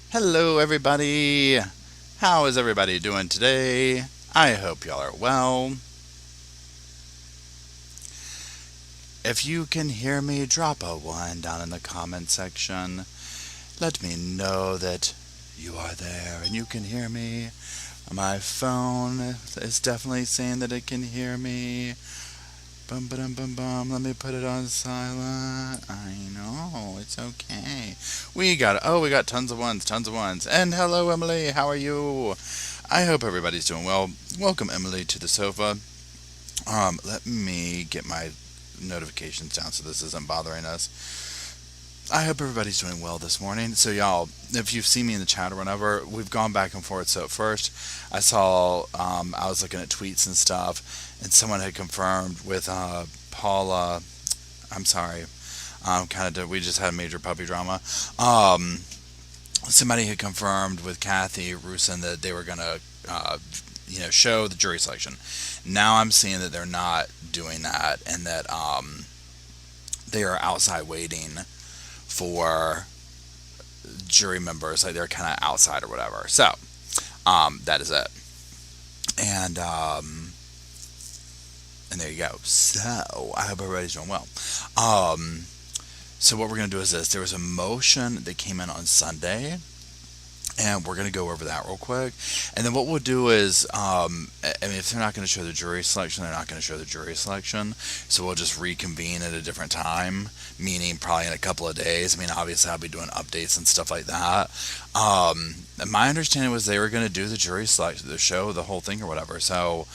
Hello, everybody. How is everybody doing today? I hope y'all are well. If you can hear me, drop a 1 down in the comment section. Let me know that you are there and you can hear me. My phone is definitely saying that it can hear me. Bum ba dum bum bum. Let me put it on silent. I know it's okay. We got tons of ones, tons of ones. And hello, Emily. How are you? I hope everybody's doing well. Welcome, Emily, to the sofa. Let me get my notifications down so this isn't bothering us. I hope everybody's doing well this morning. So, y'all, if you've seen me in the chat or whatever, we've gone back and forth. So, at first, I was looking at tweets and stuff, and someone had confirmed with Paula. I'm sorry. We just had major puppy drama. Um, Somebody had confirmed with Kathy Rusin that they were going to, show the jury selection. Now I'm seeing that they're not doing that, and that they are outside waiting for jury members, like they're kind of outside or whatever. So that is it, and and there you go. So I hope everybody's doing well. Um, so what we're gonna do is this: there was a motion that came in on Sunday. And we're going to go over that real quick. And then what we'll do is, if they're not going to show the jury selection, they're not going to show the jury selection. So we'll just reconvene at a different time, meaning probably in a couple of days. I mean, obviously, I'll be doing updates and stuff like that. My understanding was they were going to do the jury selection, the show, the whole thing or whatever. So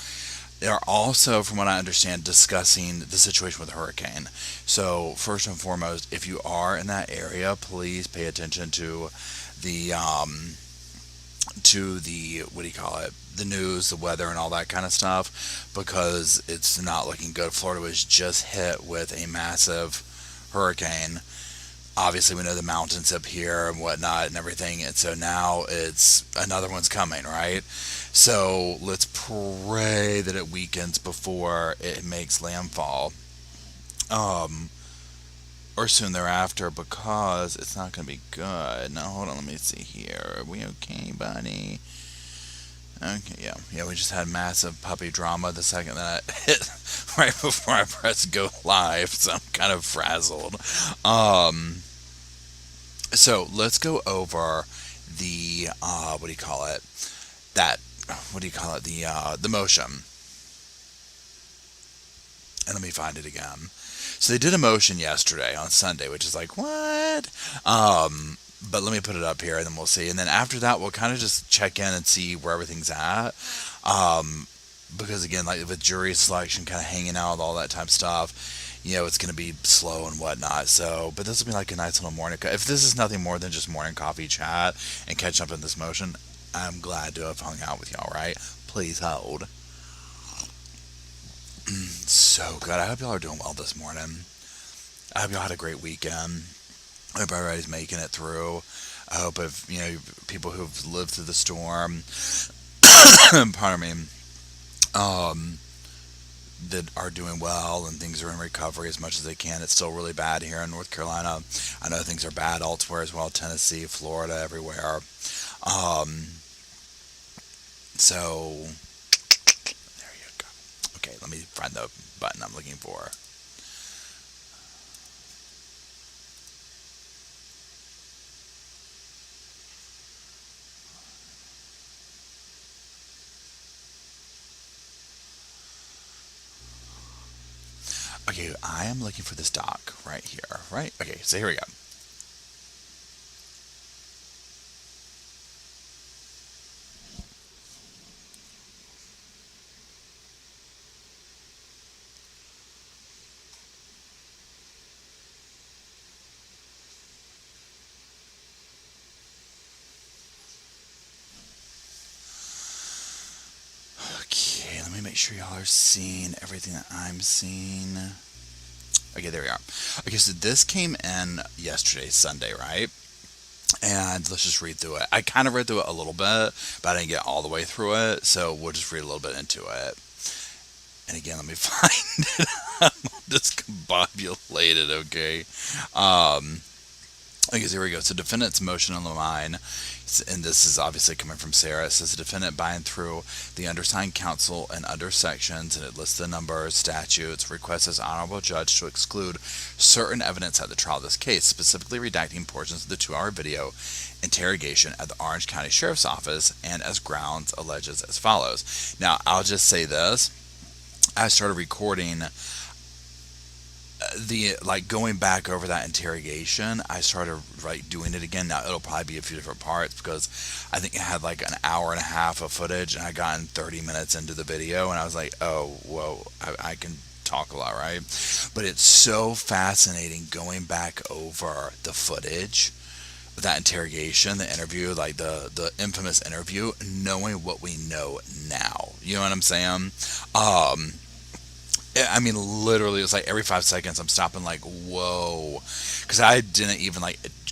they're also, from what I understand, discussing the situation with the hurricane. So, first and foremost, if you are in that area, please pay attention the the what do you call it, the news, the weather, and all that kind of stuff, because it's not looking good. Florida was just hit with a massive hurricane. Obviously, we know the mountains up here and whatnot and everything, and so now it's another one's coming, right? So let's pray that it weakens before it makes landfall. Um, or soon thereafter, because it's not going to be good. Now, hold on, let me see here. Are we okay, buddy? Okay, yeah, we just had massive puppy drama the second that I hit right before I pressed go live, so I'm kind of frazzled. Um, so let's go over the what do you call it? That what do you call it? The motion, and let me find it again. So they did a motion yesterday on Sunday, which is like, what? But let me put it up here and then we'll see. And then after that, we'll kind of just check in and see where everything's at. Because again, like with jury selection kind of hanging out, all that type of stuff, it's going to be slow and whatnot. So, but this will be like a nice little morning. If this is nothing more than just morning coffee chat and catch up in this motion, I'm glad to have hung out with y'all, right? Please hold. So good. I hope y'all are doing well this morning. I hope y'all had a great weekend. I hope everybody's making it through. I hope if people who've lived through the storm, pardon me, um, that are doing well and things are in recovery as much as they can. It's still really bad here in North Carolina. I know things are bad elsewhere as well: Tennessee, Florida, everywhere. Um, so there you go. Okay, let me find the button I'm looking for. Okay, I am looking for this doc right here, right? Okay, so here we go. Okay, let me make sure y'all are seeing everything that I'm seeing. Okay, there we are. Okay, so this came in yesterday, Sunday, right? And let's just read through it. I kind of read through it a little bit, but I didn't get all the way through it, so we'll just read a little bit into it. And again, let me find it. I'm discombobulated, okay? Um, Okay, so here we go. So defendant's motion on the line, and this is obviously coming from Sarah. It says the defendant by and through the undersigned counsel and under sections, and it lists the numbers, statutes, requests as honorable judge to exclude certain evidence at the trial of this case, specifically redacting portions of the 2-hour video interrogation at the Orange County Sheriff's Office, and as grounds alleges as follows. Now, I'll just say this. I started recording going back over that interrogation. I started doing it again. Now it'll probably be a few different parts because I think it had like an hour and a half of footage, and I got in 30 minutes into the video, and I was like, oh, whoa, I can talk a lot, right? But it's so fascinating going back over the footage of that interrogation, the interview, like the infamous interview, knowing what we know now. You know what I'm saying? I mean, literally, it was like every 5 seconds I'm stopping, like, whoa. Because I didn't even,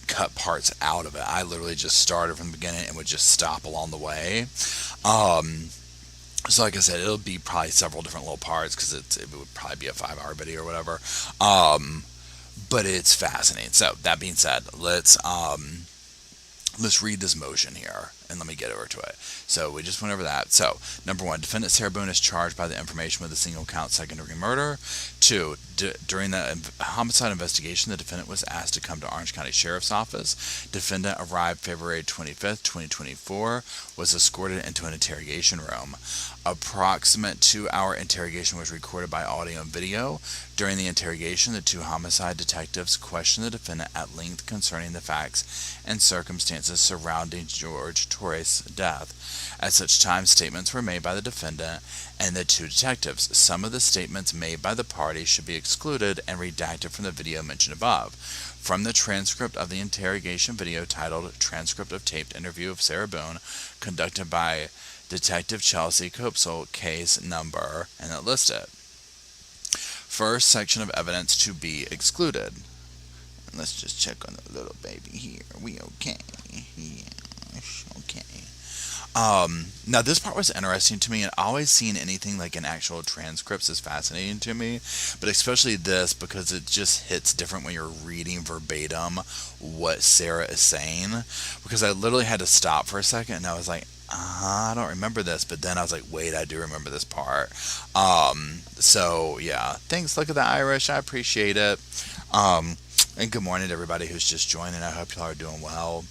cut parts out of it. I literally just started from the beginning and would just stop along the way. So, like I said, it'll be probably several different little parts because it would probably be a 5-hour video or whatever. But it's fascinating. So, that being said, let's read this motion here, and let me get over to it. So we just went over that. So, number 1, defendant Sarah Boone is charged by the information with a single count second-degree murder. 2, during the homicide investigation, the defendant was asked to come to Orange County Sheriff's Office. Defendant arrived February 25th, 2024, was escorted into an interrogation room. Approximate 2-hour interrogation was recorded by audio and video. During the interrogation, the 2 homicide detectives questioned the defendant at length concerning the facts and circumstances surrounding George Torres' death. At such time, statements were made by the defendant and the 2 detectives. Some of the statements made by the parties should be excluded and redacted from the video mentioned above. From the transcript of the interrogation video titled Transcript of Taped Interview of Sarah Boone, conducted by Detective Chelsea Copsel, case number, and it lists it. First section of evidence to be excluded. And let's just check on the little baby here. We okay? Yes, okay. Now this part was interesting to me, and always seeing anything like in actual transcripts is fascinating to me, but especially this because it just hits different when you're reading verbatim what Sarah is saying, because I literally had to stop for a second and I was like, I don't remember this, but then I was like, wait, I do remember this part. So yeah, thanks. Look at the Irish. I appreciate it. And good morning to everybody who's just joining. I hope y'all are doing well.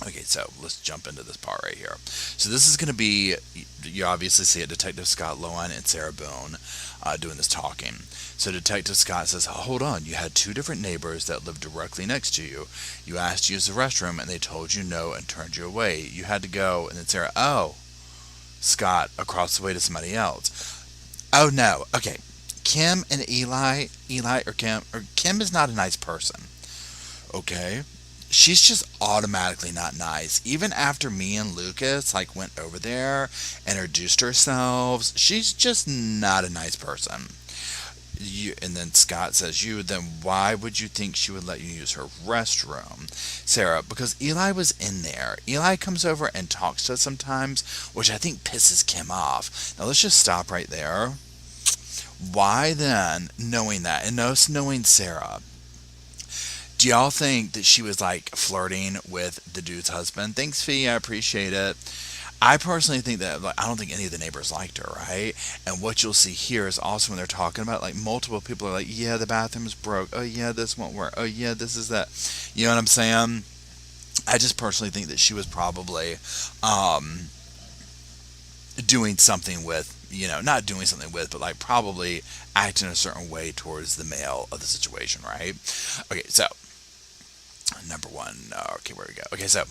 Okay, so let's jump into this part right here. So this is going to be, you obviously see it, Detective Scott Lowen and Sarah Boone doing this talking. So Detective Scott says, hold on, you had 2 different neighbors that lived directly next to you. You asked to use the restroom and they told you no and turned you away. You had to go, and then Sarah, oh, Scott, across the way to somebody else. Oh no, okay. Kim and Kim is not a nice person. Okay? She's just automatically not nice. Even after me and Lucas went over there and introduced ourselves, she's just not a nice person. And then Scott says, then why would you think she would let you use her restroom? Sarah, because Eli was in there. Eli comes over and talks to us sometimes, which I think pisses Kim off. Now let's just stop right there. Why then, knowing that, and us knowing Sarah, do y'all think that she was flirting with the dude's husband? Thanks, Fee. I appreciate it. I personally think that I don't think any of the neighbors liked her, right? And what you'll see here is also when they're talking about multiple people are like, yeah, the bathroom's broke. Oh yeah, this won't work. Oh yeah, this is that. You know what I'm saying? I just personally think that she was probably doing something with, not doing something with, but probably acting a certain way towards the male of the situation, right? Okay, so number 1. Okay, where we go? Okay, so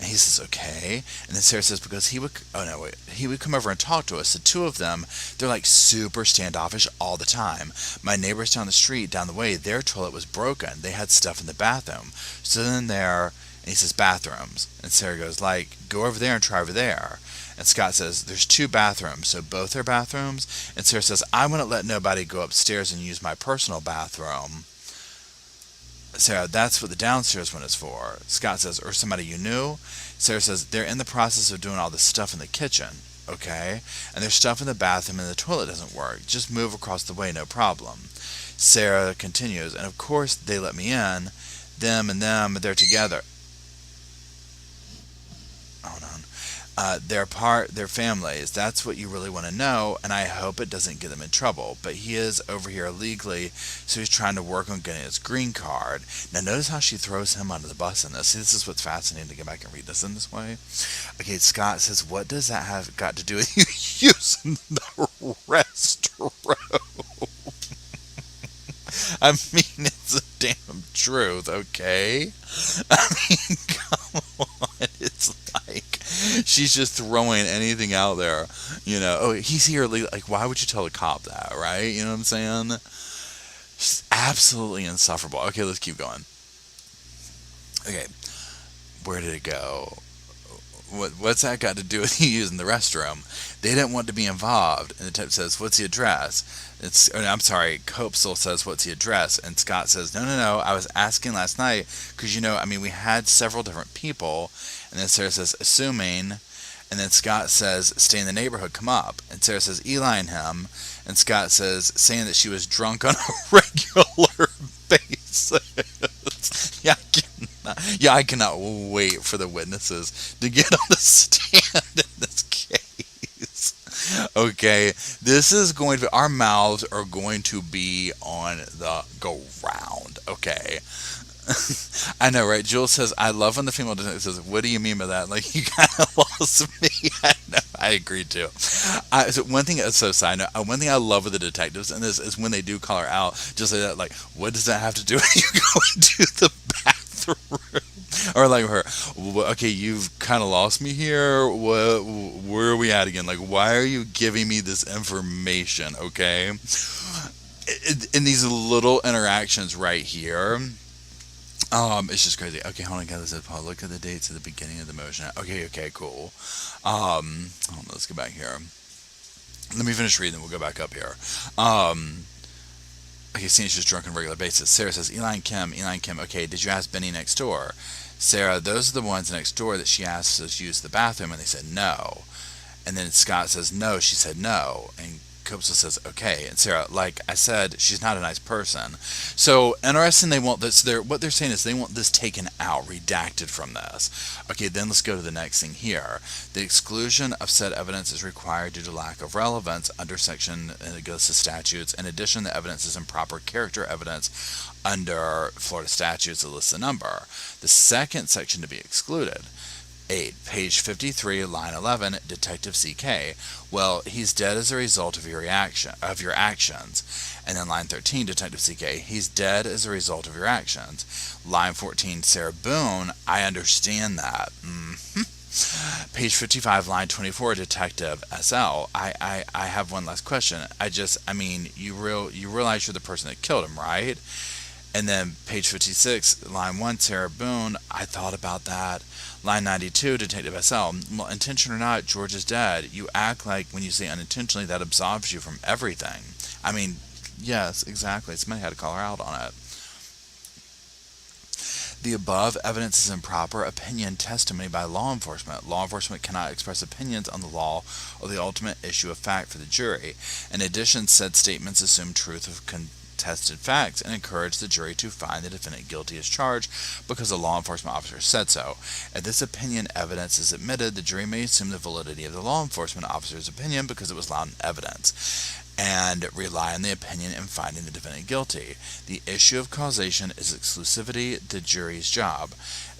he says, okay. And then Sarah says, because he would come over and talk to us. The 2 of them, they're super standoffish all the time. My neighbors down the street, down the way, their toilet was broken. They had stuff in the bathroom. So then and he says, bathrooms. And Sarah goes, go over there and try over there. And Scott says, there's 2 bathrooms, so both are bathrooms. And Sarah says, I wouldn't let nobody go upstairs and use my personal bathroom. Sarah, that's what the downstairs one is for. Scott says, or somebody you knew? Sarah says, they're in the process of doing all this stuff in the kitchen, okay? And there's stuff in the bathroom and the toilet doesn't work. Just move across the way, no problem. Sarah continues, and of course they let me in. them, they're together. Hold on. They're families. That's what you really want to know, and I hope it doesn't get them in trouble. But he is over here illegally, so he's trying to work on getting his green card. Now, notice how she throws him under the bus in this. See, this is what's fascinating to get back and read this in this way. Okay, Scott says, what does that have got to do with you using the restroom? I mean, it's a damn truth, okay? I mean, come on. It's like she's just throwing anything out there. Oh, he's here. Like, why would you tell a cop that, right? You know what I'm saying? She's absolutely insufferable. Okay, let's keep going. Okay, where did it go? What's that got to do with you using the restroom? They didn't want to be involved. And the tip says, what's the address? I'm sorry, Copesel says, what's the address? And Scott says, no, I was asking last night because, we had several different people. And then Sarah says, assuming. And then Scott says, stay in the neighborhood, come up. And Sarah says, Eli and him. And Scott says, saying that she was drunk on a regular basis. I cannot wait for the witnesses to get on the stand in this case. Okay, this is going to, our mouths are going to be on the go round. Okay. I know, right? Jules says, I love when the female detective says, what do you mean by that? Like, you kind of lost me. I know, I agree too. So one thing, so side note, one thing I love with the detectives in this is when they do call her out, just like that, like, what does that have to do with you going to the bathroom? Or like her, okay, you've kind of lost me here. Where are we at again? Like, why are you giving me this information? Okay, in these little interactions right here, it's just crazy. Okay, hold on, guys. Look at the dates at the beginning of the motion. Okay, cool. Hold on, let's go back here. Let me finish reading, then we'll go back up here. Okay, seeing she's drunk on a regular basis. Sarah says, Eli and Kim. Okay, did you ask Benny next door? Sarah, those are the ones next door that she asked us to use the bathroom, and they said no. And then Scott says, no, she said no. And Copesel says, okay. And Sarah, like I said, she's not a nice person. So, interesting, they want this, what they're saying is they want this taken out, redacted from this. Okay, then let's go to the next thing here. The exclusion of said evidence is required due to lack of relevance under section, and it goes to statutes. In addition, the evidence is improper character evidence under Florida statutes that lists the number. The second section to be excluded. 8. Page 53, line 11, Detective CK. Well, he's dead as a result of your actions. And then line 13, Detective CK. He's dead as a result of your actions. Line 14, Sarah Boone. I understand that. Page 55, line 24, Detective SL. I have one last question. You realize you're the person that killed him, right? And then page 56, line 1, Sarah Boone. I thought about that. Line 92, Detective SL. Well, intention or not, George is dead. You act like when you say unintentionally, that absolves you from everything. I mean, yes, exactly. Somebody had to call her out on it. The above evidence is improper opinion testimony by law enforcement. Law enforcement cannot express opinions on the law or the ultimate issue of fact for the jury. In addition, said statements assume truth of contested facts and encourage the jury to find the defendant guilty as charged because a law enforcement officer said so. If this opinion evidence is admitted, the jury may assume the validity of the law enforcement officer's opinion because it was found in evidence, and rely on the opinion in finding the defendant guilty. The issue of causation is exclusively the jury's job.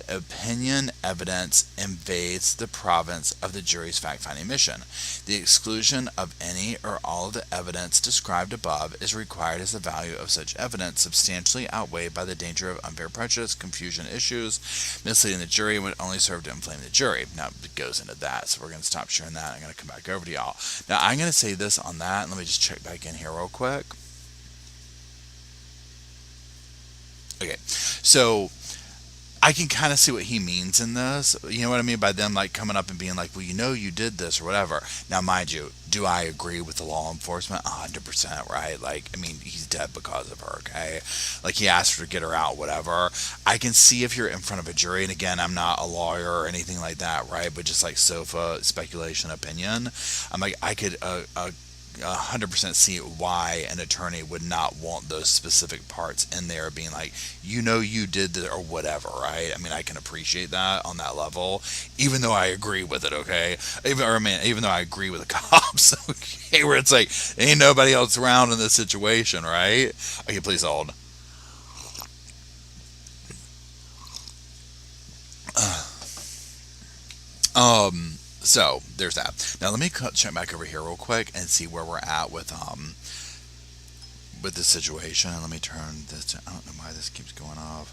Opinion evidence invades the province of the jury's fact-finding mission. The exclusion of any or all of the evidence described above is required as the value of such evidence substantially outweighed by the danger of unfair prejudice, confusion issues, misleading the jury, and would only serve to inflame the jury. Now, it goes into that, so we're going to stop sharing that. I'm going to come back over to y'all. Now, I'm going to say this on that, and let me just check back in here real quick. Okay, so I can kind of see what he means in this. You know what I mean by them like coming up and being like, well, you did this or whatever. Now, mind you, do I agree with the law enforcement? 100%, right? Like, I mean, he's dead because of her, okay? Like, he asked her to get her out, whatever. I can see if you're in front of a jury, and again, I'm not a lawyer or anything like that, right? But just like sofa, speculation, opinion. I'm like, I could 100% see why an attorney would not want those specific parts in there being like, you did this or whatever, right? I mean, I can appreciate that on that level, even though I agree with it, okay? Even though I agree with the cops, okay, where it's like, ain't nobody else around in this situation, right? Okay, please hold. So there's that. Now let me check back over here real quick and see where we're at with this situation. Let me turn this. I don't know why this keeps going off.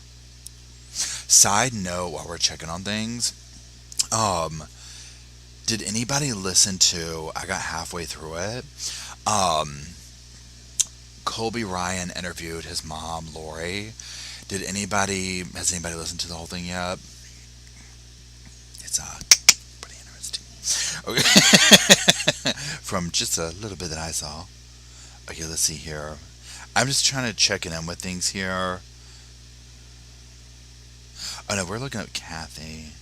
Side note, while we're checking on things, um, did anybody listen to? I got halfway through it. Um, Colby Ryan interviewed his mom, Lori. Has anybody listened to the whole thing yet? It's pretty interesting. Okay. From just a little bit that I saw. Okay, let's see here. I'm just trying to check in with things here. Oh no, we're looking at Kathy.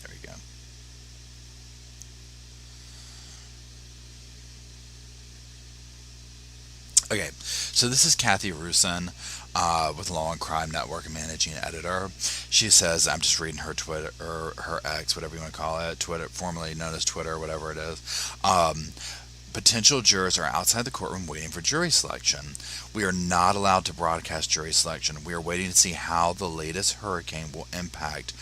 There we go. Okay, so this is Kathy Rusin with Law and Crime Network, a managing editor. She says, I'm just reading her Twitter, or her X, whatever you want to call it, Twitter, formerly known as Twitter, whatever it is. Potential jurors are outside the courtroom waiting for jury selection. We are not allowed to broadcast jury selection. We are waiting to see how the latest hurricane will impact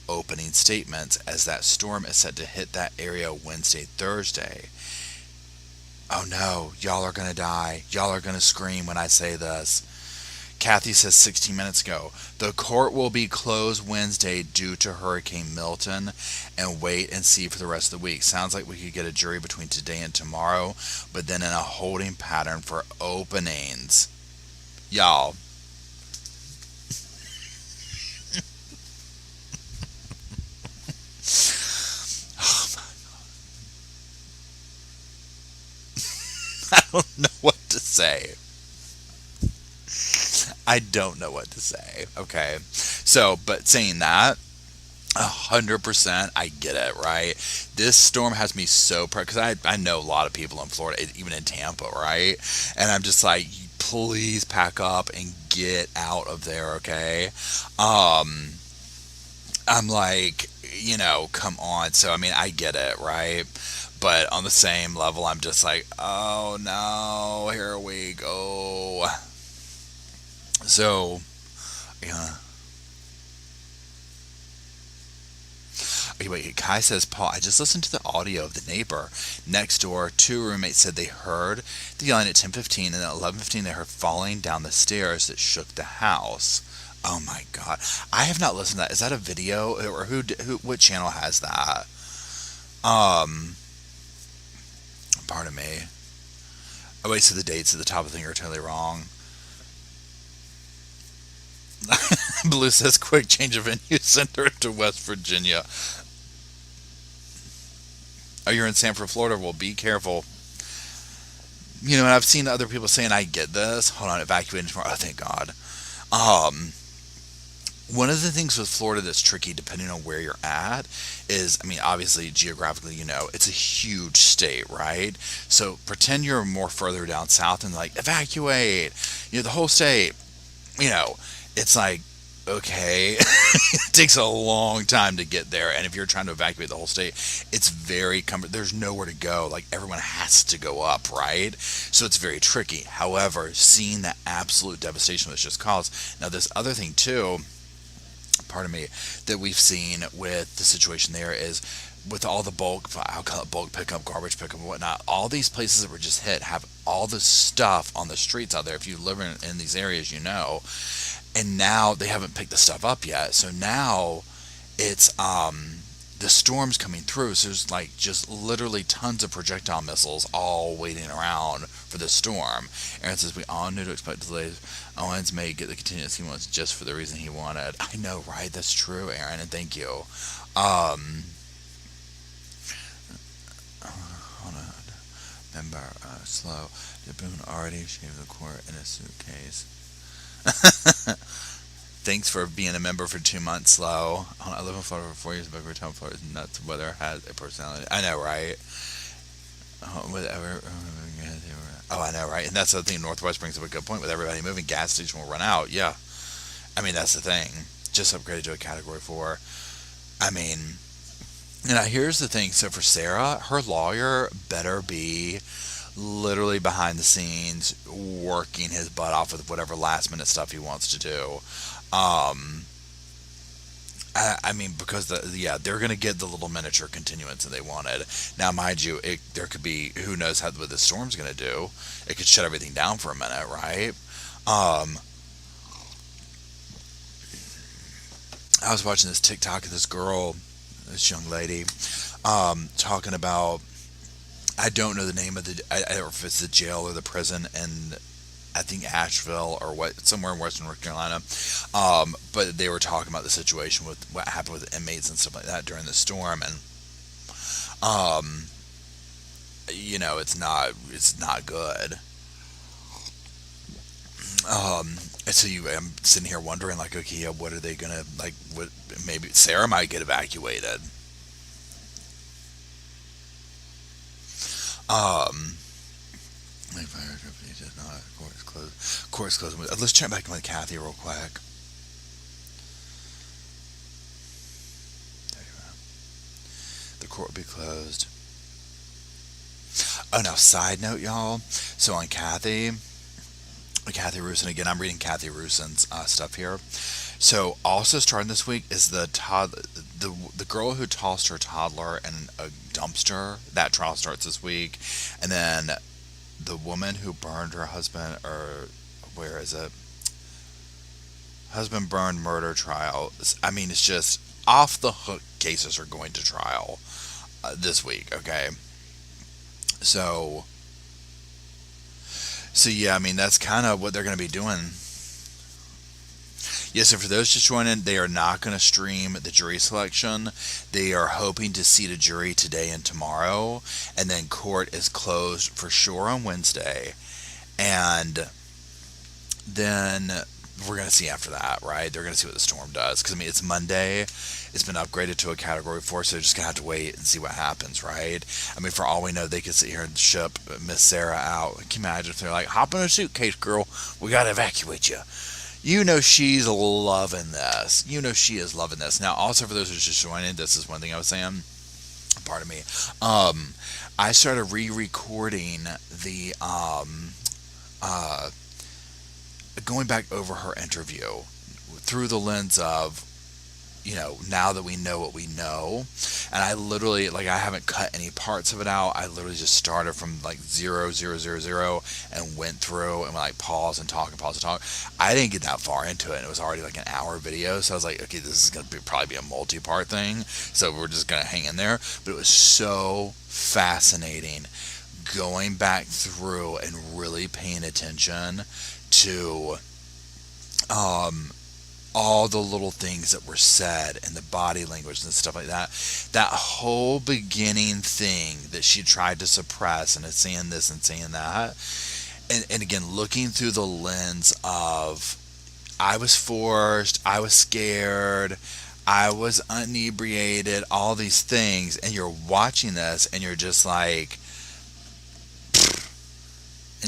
opening statements, as that storm is set to hit that area Wednesday, Thursday. Oh no, y'all are going to die. Y'all are going to scream when I say this. Kathy says 16 minutes ago, the court will be closed Wednesday due to Hurricane Milton, and wait and see for the rest of the week. Sounds like we could get a jury between today and tomorrow, but then in a holding pattern for openings. Y'all. Oh my God. I don't know what to say. I don't know what to say. Okay. So, but saying that, 100%, I get it, right? This storm has me so because I know a lot of people in Florida, even in Tampa, right? And I'm just like, please pack up and get out of there, okay? I'm like, come on. So, I mean, I get it, right? But on the same level, I'm just like, oh no, here we go. So, yeah. Okay, wait, Kai says, Paul, I just listened to the audio of the neighbor next door. Two roommates said they heard the yelling at 10:15, and at 11:15 they heard falling down the stairs that shook the house. Oh my God. I have not listened to that. Is that a video? Or what channel has that? Um, Pardon me. Oh wait, so the dates at the top of the thing are totally wrong. Blue says, quick change of venue, send her to West Virginia. Oh, you're in Sanford, Florida. Well, be careful. And I've seen other people saying, I get this. Hold on, evacuating tomorrow. Oh, thank God. Um, One of the things with Florida that's tricky, depending on where you're at, is, I mean, obviously, geographically, it's a huge state, right? So pretend you're more further down south and like, evacuate, the whole state. It's like, okay, it takes a long time to get there, and if you're trying to evacuate the whole state, it's very there's nowhere to go. Like, everyone has to go up, right? So it's very tricky. However, seeing the absolute devastation that's just caused. Now, this other thing too, pardon me, that we've seen with the situation there is with all the I'll call it bulk pickup, garbage pickup, and whatnot. All these places that were just hit have all this stuff on the streets out there. If you live in these areas, and now they haven't picked the stuff up yet. So now it's the storm's coming through. So there's like just literally tons of projectile missiles all waiting around for the storm. Aaron says, we all knew to expect delays. Owens may get the contingency ones just for the reason he wanted. I know, right? That's true, Aaron, and thank you. Hold on. Remember, slow. Did Boone already shave the court in a suitcase? thanks for being a member for 2 months, Slow. I live in Florida for 4 years, but every time Florida is nuts. Weather has a personality. I know, right? Whatever. Oh, I know, right? And that's the thing. Northwest brings up a good point. With everybody moving, gas station will run out. Yeah. I mean, that's the thing. Just upgraded to a Category 4. I mean, now here's the thing. So for Sarah, her lawyer better be literally behind the scenes working his butt off with whatever last minute stuff he wants to do. I mean, because they're going to get the little miniature continuance that they wanted. Now, mind you, there could be, who knows what the storm's going to do. It could shut everything down for a minute, right? I was watching this TikTok of this girl, this young lady, talking about, I don't know the name of I don't know if it's the jail or the prison in, I think Asheville or somewhere in Western North Carolina. But they were talking about the situation with what happened with the inmates and stuff like that during the storm, and it's not good. And so I'm sitting here wondering, like, okay, yeah, what are they gonna, like, what, maybe Sarah might get evacuated. Court's closed. Let's check back in with Kathy real quick. The court will be closed. Oh, now, side note, y'all. So on Kathy Rusin, again, I'm reading Kathy Rusin's stuff here. So also starting this week is the girl who tossed her toddler in a dumpster. That trial starts this week. And then the woman who burned her husband, or where is it? Husband burned murder trial. I mean, it's just off the hook cases are going to trial this week, okay? So yeah, I mean, that's kind of what they're going to be doing. Yes, and for those just joining, they are not going to stream the jury selection. They are hoping to seat a jury today and tomorrow, and then court is closed for sure on Wednesday. And then we're going to see after that, right? They're going to see what the storm does. Because, I mean, it's Monday. It's been upgraded to a Category 4, so they're just going to have to wait and see what happens, right? I mean, for all we know, they could sit here and ship Miss Sarah out. Can you imagine if they're like, hop in a suitcase, girl. We got to evacuate you. You know she's loving this. You know she is loving this. Now, also for those who are just joining, this is one thing I was saying. Pardon me. I started re-recording the going back over her interview through the lens of, now that we know what we know. And I literally, I haven't cut any parts of it out. I literally just started from 0, 0, 0, 0 and went through and pause and talk and pause and talk. I didn't get that far into it, and it was already an hour video. So I was like, okay, this is going to probably be a multi-part thing. So we're just going to hang in there. But it was so fascinating going back through and really paying attention to all the little things that were said and the body language and stuff like that. That whole beginning thing that she tried to suppress and saying this and saying that. And again, looking through the lens of, I was forced, I was scared, I was inebriated, all these things. And you're watching this and you're just like,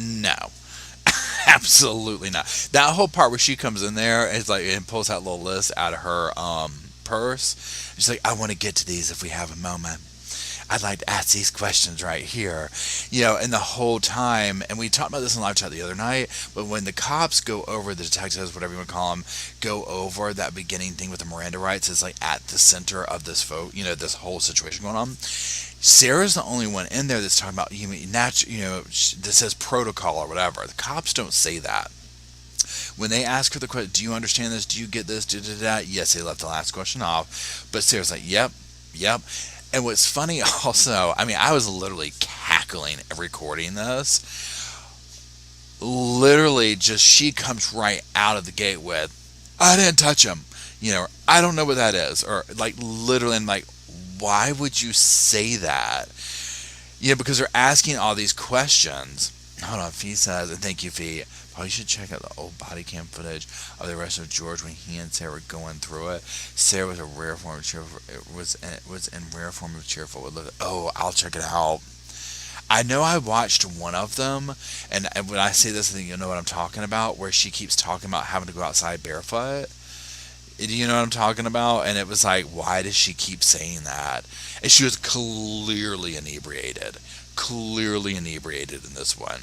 no. Absolutely not. That whole part where she comes in there and pulls that little list out of her purse. She's like, I want to get to these if we have a moment. I'd like to ask these questions right here. And the whole time, and we talked about this in live chat the other night, but when the cops go over, the detectives, whatever you want to call them, go over that beginning thing with the Miranda rights, is at the center of this this whole situation going on. Sarah's the only one in there that's talking about, that says protocol or whatever. The cops don't say that. When they ask her the question, do you understand this? Do you get this? Yes, they left the last question off. But Sarah's like, yep. And what's funny also, I was literally cackling recording this. Literally just, she comes right out of the gate with, I didn't touch him. I don't know what that is. Or literally, I'm like, why would you say that? Because they're asking all these questions. Hold on, Fee says, and thank you, Fee. Oh, you should check out the old body cam footage of the arrest of George when he and Sarah were going through it. Sarah was a rare form of cheerful. It was in rare form of cheerful. Oh, I'll check it out. I know I watched one of them, and when I say this, I think you'll know what I'm talking about, where she keeps talking about having to go outside barefoot. Do you know what I'm talking about? And it was like, why does she keep saying that? And she was clearly inebriated. Clearly inebriated in this one.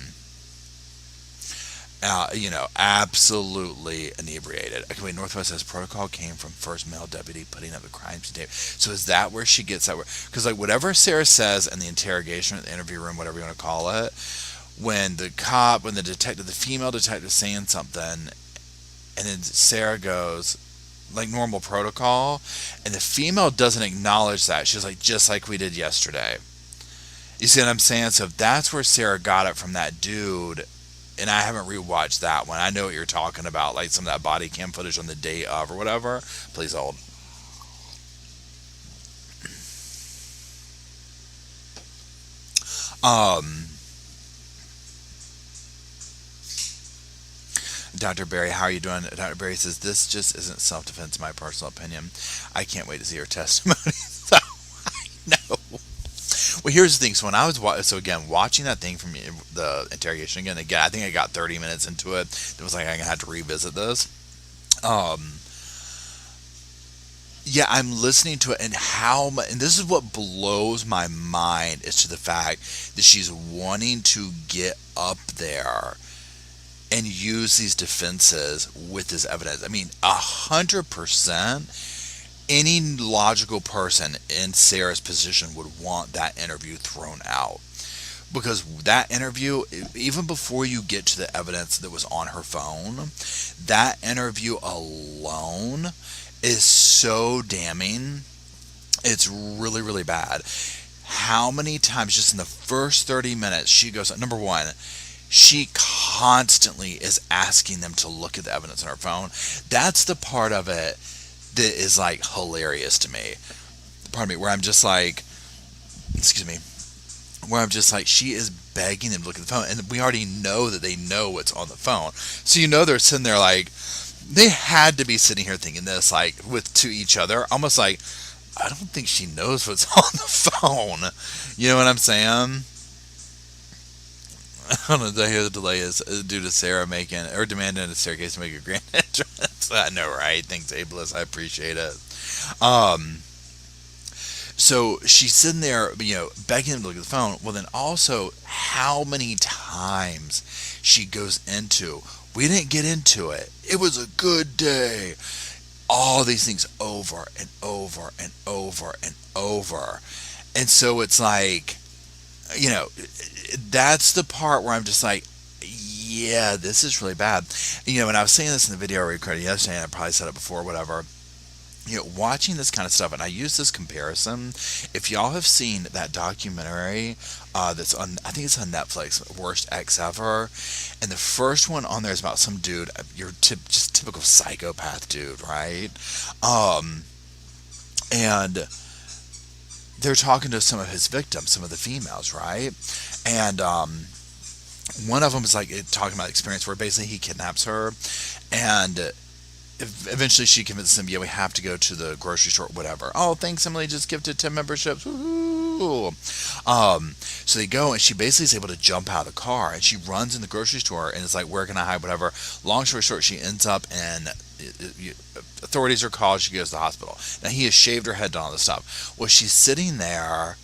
Absolutely inebriated. Okay, wait, Northwest says protocol came from first male deputy putting up the crime scene tape. So is that where she gets that? Because like whatever Sarah says in the interrogation, or the interview room, whatever you want to call it, when the female detective is saying something, and then Sarah goes, like normal protocol, and the female doesn't acknowledge that. She's like, just like we did yesterday. You see what I'm saying? So that's where Sarah got it from that dude. And I haven't rewatched that one. I know what you're talking about, like some of that body cam footage on the day of or whatever. Please hold. Dr. Barry, how are you doing? Dr. Barry says, this just isn't self-defense, my personal opinion. I can't wait to see her testimony. So, I know. Well, here's the thing. So when I was watching that thing from the interrogation again, I think I got 30 minutes into it. It was like I'm gonna have to revisit this. Yeah, I'm listening to it, and and this is what blows my mind is to the fact that she's wanting to get up there and use these defenses with this evidence. I mean, 100%. Any logical person in Sarah's position would want that interview thrown out, because that interview, even before you get to the evidence that was on her phone, that interview alone is so damning. It's really, really bad. How many times just in the first 30 minutes she goes, number one, she constantly is asking them to look at the evidence on her phone. That's the part of it that is like hilarious to me. Pardon me, where I'm just like, she is begging them to look at the phone, and we already know that they know what's on the phone. So they're sitting there like, they had to be sitting here thinking this, like, to each other, almost like, I don't think she knows what's on the phone. You know what I'm saying? I don't know. I hear the delay is due to Sarah demanding a staircase to make a grand entrance. I know, right? Thanks, Ableist. I appreciate it. So she's sitting there, begging him to look at the phone. Well, then also, how many times she goes into, we didn't get into it. It was a good day. All these things over and over and over and over. And so it's like, that's the part where I'm just like, yeah, this is really bad. And I was saying this in the video I recorded yesterday, and I probably said it before, whatever. Watching this kind of stuff, and I use this comparison. If y'all have seen that documentary that's on, I think it's on Netflix, Worst Ex Ever, and the first one on there is about some dude, just typical psychopath dude, right? And they're talking to some of his victims, some of the females, right? And one of them is like talking about the experience where basically he kidnaps her, and eventually she convinces him, yeah, we have to go to the grocery store, whatever. Oh, thanks, Emily, just gifted 10 memberships. Woo-hoo. So they go, and she basically is able to jump out of the car, and she runs in the grocery store, and it's like, where can I hide, whatever. Long story short, she ends up in, authorities are called, she goes to the hospital. Now, he has shaved her head, done all this stuff. Well, she's sitting there,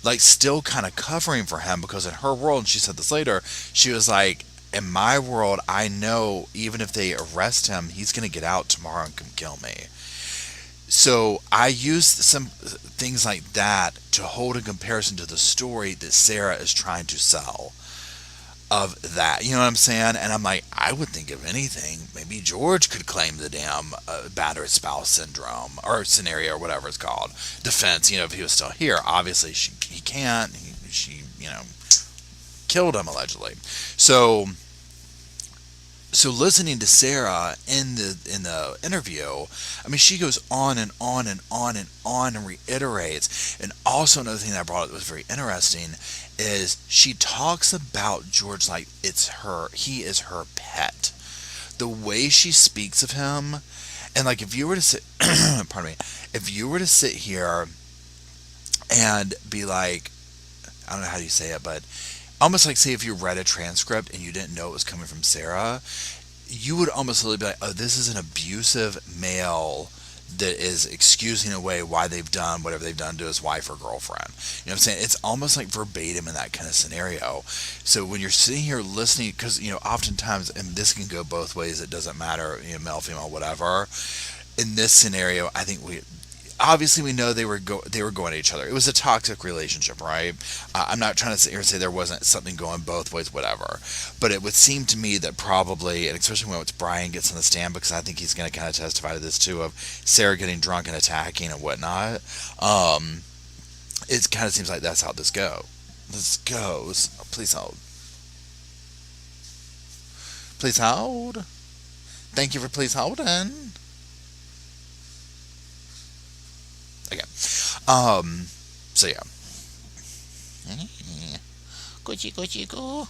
like, still kind of covering for him, because in her world, and she said this later, she was like, in my world, I know even if they arrest him, he's going to get out tomorrow and come kill me. So I used some things like that to hold in comparison to the story that Sarah is trying to sell of that. You know what I'm saying? And I'm like, I would think of anything. Maybe George could claim the damn battered spouse syndrome or scenario or whatever it's called. Defense, if he was still here. Obviously, he can't. She killed him allegedly. So So listening to Sarah in the interview, I mean, she goes on and on and on and on and reiterates. And also another thing that I brought up that was very interesting is she talks about George like he is her pet. The way she speaks of him, and like if you were to sit, pardon me, if you were to sit here and be like, I don't know how you say it, but almost like say if you read a transcript and you didn't know it was coming from Sarah, you would almost literally be like, oh, this is an abusive male that is excusing away why they've done whatever they've done to his wife or girlfriend. You know what I'm saying? It's almost like verbatim in that kind of scenario. So when you're sitting here listening, because, oftentimes, and this can go both ways, it doesn't matter, male, female, whatever. In this scenario, I think obviously we know they were going at each other. It was a toxic relationship, right? I'm not trying to sit here and say there wasn't something going both ways, whatever. But it would seem to me that probably, and especially when Brian gets on the stand, because I think he's going to kind of testify to this too, of Sarah getting drunk and attacking and whatnot. It kind of seems like that's how this goes. Oh, please hold. Please hold. Thank you for please holding. Okay. So yeah. Go.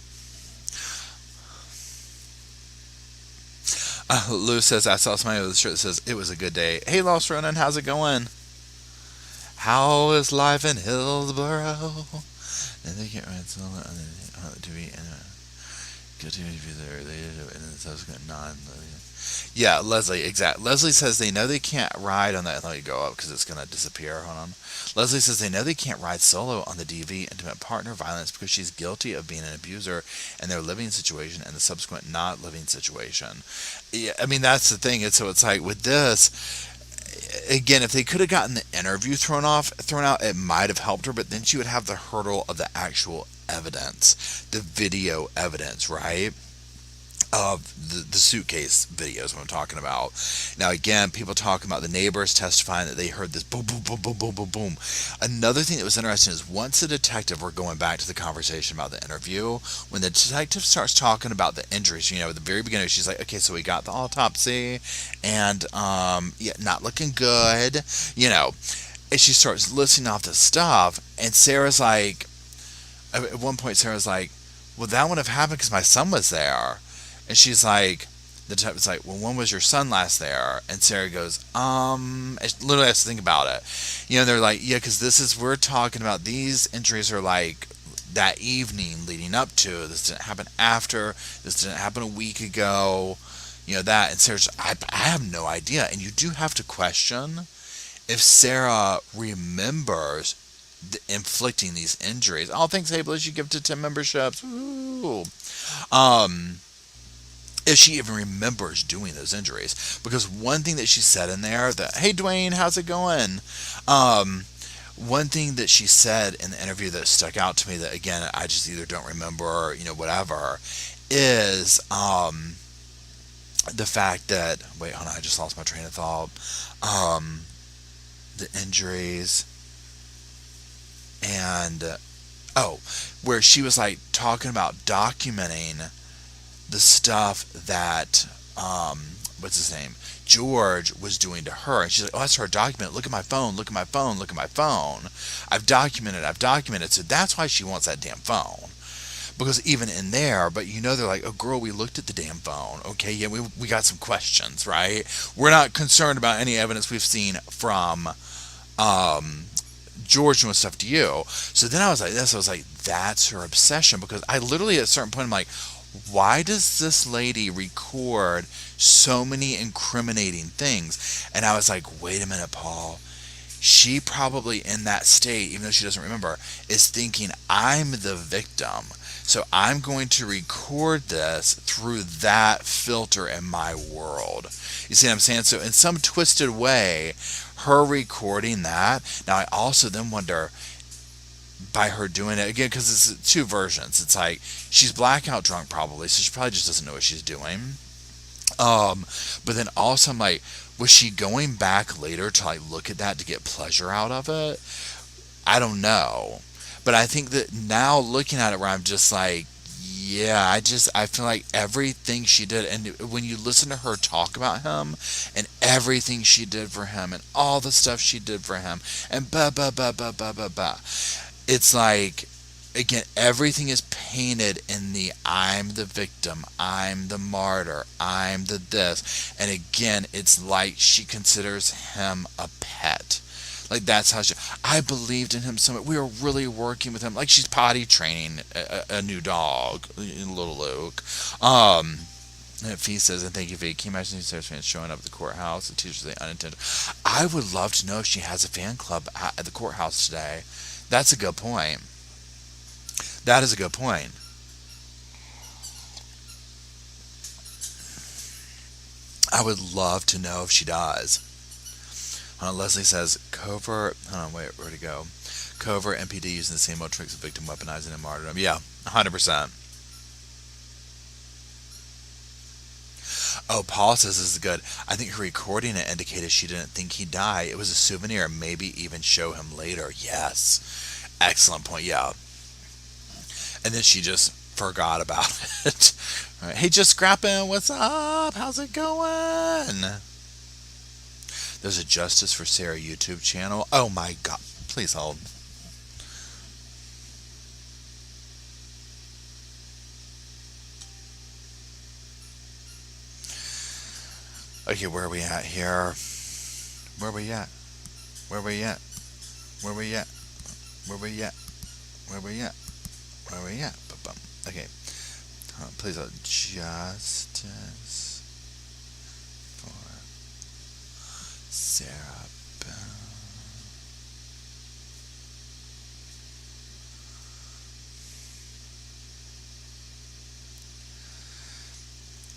Lou says, I saw somebody with a shirt that says, it was a good day. Hey, Lost Ronan, how's it going? How is life in Hillsboro? And they can't write on the TV and continue to be there and the subsequent Yeah, Leslie, exactly. Leslie says they know they can't ride on that. Let me go up because it's going to disappear. Hold on. Leslie says they know they can't ride solo on the DV intimate partner violence because she's guilty of being an abuser in their living situation and the subsequent not living situation. Yeah, I mean, that's the thing. So it's like with this, again, if they could have gotten the interview thrown out, it might have helped her, but then she would have the hurdle of the actual evidence, the video evidence, right? Of the suitcase videos, what I'm talking about. Now, again, people talking about the neighbors testifying that they heard this boom, boom, boom, boom, boom, boom, boom. Another thing that was interesting is once the detective, we're going back to the conversation about the interview, when the detective starts talking about the injuries, at the very beginning, she's like, okay, so we got the autopsy, and, yeah, not looking good, and she starts listing off the stuff, and Sarah's like, at one point, Sarah's like, well, that wouldn't have happened because my son was there. And she's like, the detective's like, well, when was your son last there? And Sarah goes, literally has to think about it. They're like, yeah, because we're talking about these injuries are like that evening leading up to. This didn't happen after. This didn't happen a week ago. That. And Sarah's, I have no idea. And you do have to question if Sarah remembers inflicting these injuries. Oh, thanks, Abel, as you give to 10 memberships. Ooh. If she even remembers doing those injuries. Because one thing that she said in there, that, hey, Dwayne, how's it going? One thing that she said in the interview that stuck out to me that, again, I just either don't remember or, whatever, is the fact that, wait, hold on, I just lost my train of thought. The injuries and, where she was like talking about documenting the stuff that, what's his name? George was doing to her. And she's like, oh, that's her document. Look at my phone. I've documented. So that's why she wants that damn phone. Because even in there, but they're like, oh, girl, we looked at the damn phone. Okay, yeah, we got some questions, right? We're not concerned about any evidence we've seen from George doing stuff to you. So then I was like, that's her obsession. Because I literally at a certain point, I'm like, why does this lady record so many incriminating things? And I was like, wait a minute, Paul. She probably in that state, even though she doesn't remember, is thinking, I'm the victim. So I'm going to record this through that filter in my world. You see what I'm saying? So in some twisted way, her recording that. Now I also then wonder, by her doing it again, because it's two versions. It's like she's blackout drunk probably, so she probably just doesn't know what she's doing. But then also I'm like, was she going back later to like look at that to get pleasure out of it? I don't know. But I think that now looking at it where I'm just like, Yeah, I feel like everything she did, and when you listen to her talk about him, and everything she did for him, and all the stuff she did for him, and it's like, again, everything is painted in the I'm the victim, I'm the martyr, I'm the this, and again, it's like she considers him a pet. Like that's how I believed in him so much. We were really working with him. Like she's potty training a new dog, little Luke. And Fee says, and thank you, Fee. Can you imagine these fans showing up at the courthouse? The teachers they unintended. I would love to know if she has a fan club at the courthouse today. That's a good point. That is a good point. I would love to know if she does. Leslie says, covert. Hold on, wait, where'd it go? Covert MPD using the same old tricks of victim weaponizing and martyrdom. Yeah, 100%. Oh, Paul says this is good. I think her recording it indicated she didn't think he'd die. It was a souvenir, maybe even show him later. Yes. Excellent point, yeah. And then she just forgot about it. Right. Hey, just scrapping, what's up? How's it going? There's a Justice for Sarah YouTube channel. Oh my god. Please hold. Okay, where are we at here? Where are we at? Where are we at? Where are we at? Where are we at? Where are we at? Where are we at? Okay. Please hold. Justice for Sarah Boone.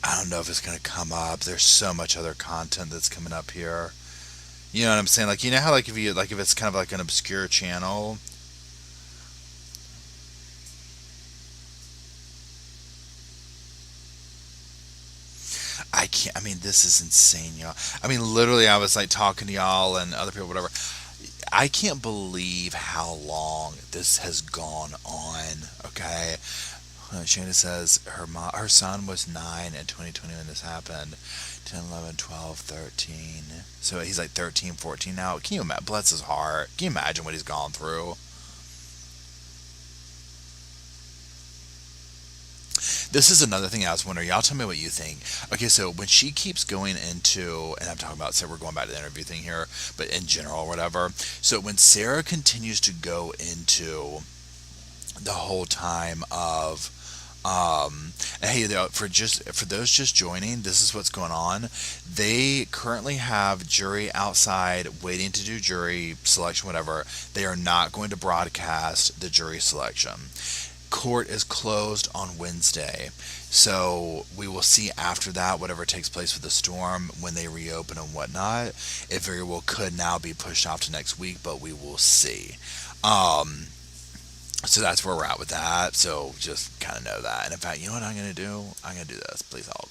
I don't know if it's going to come up. There's so much other content that's coming up here. You know what I'm saying? Like, you know how like if it's kind of like an obscure channel. I can't. I mean, this is insane, y'all. I mean, literally, I was like talking to y'all and other people, whatever. I can't believe how long this has gone on. Okay, Shana says her son was 9 in 2020 when this happened. 10, 11, 12, 13. So he's like 13, 14 now. Can you imagine? Bless his heart. Can you imagine what he's gone through? This is another thing I was wondering. Y'all tell me what you think. Okay, so when she keeps going into, and I'm talking about, so we're going back to the interview thing here, but in general, or whatever. So when Sarah continues to go into the whole time of, and hey, for those just joining, this is what's going on. They currently have jury outside waiting to do jury selection, whatever. They are not going to broadcast the jury selection. Court is closed on Wednesday, so we will see after that whatever takes place with the storm when they reopen and whatnot. It very well could now be pushed off to next week, but we will see. So that's where we're at with that. So just kind of know that. And in fact, you know what I'm going to do? I'm going to do this. Please hold.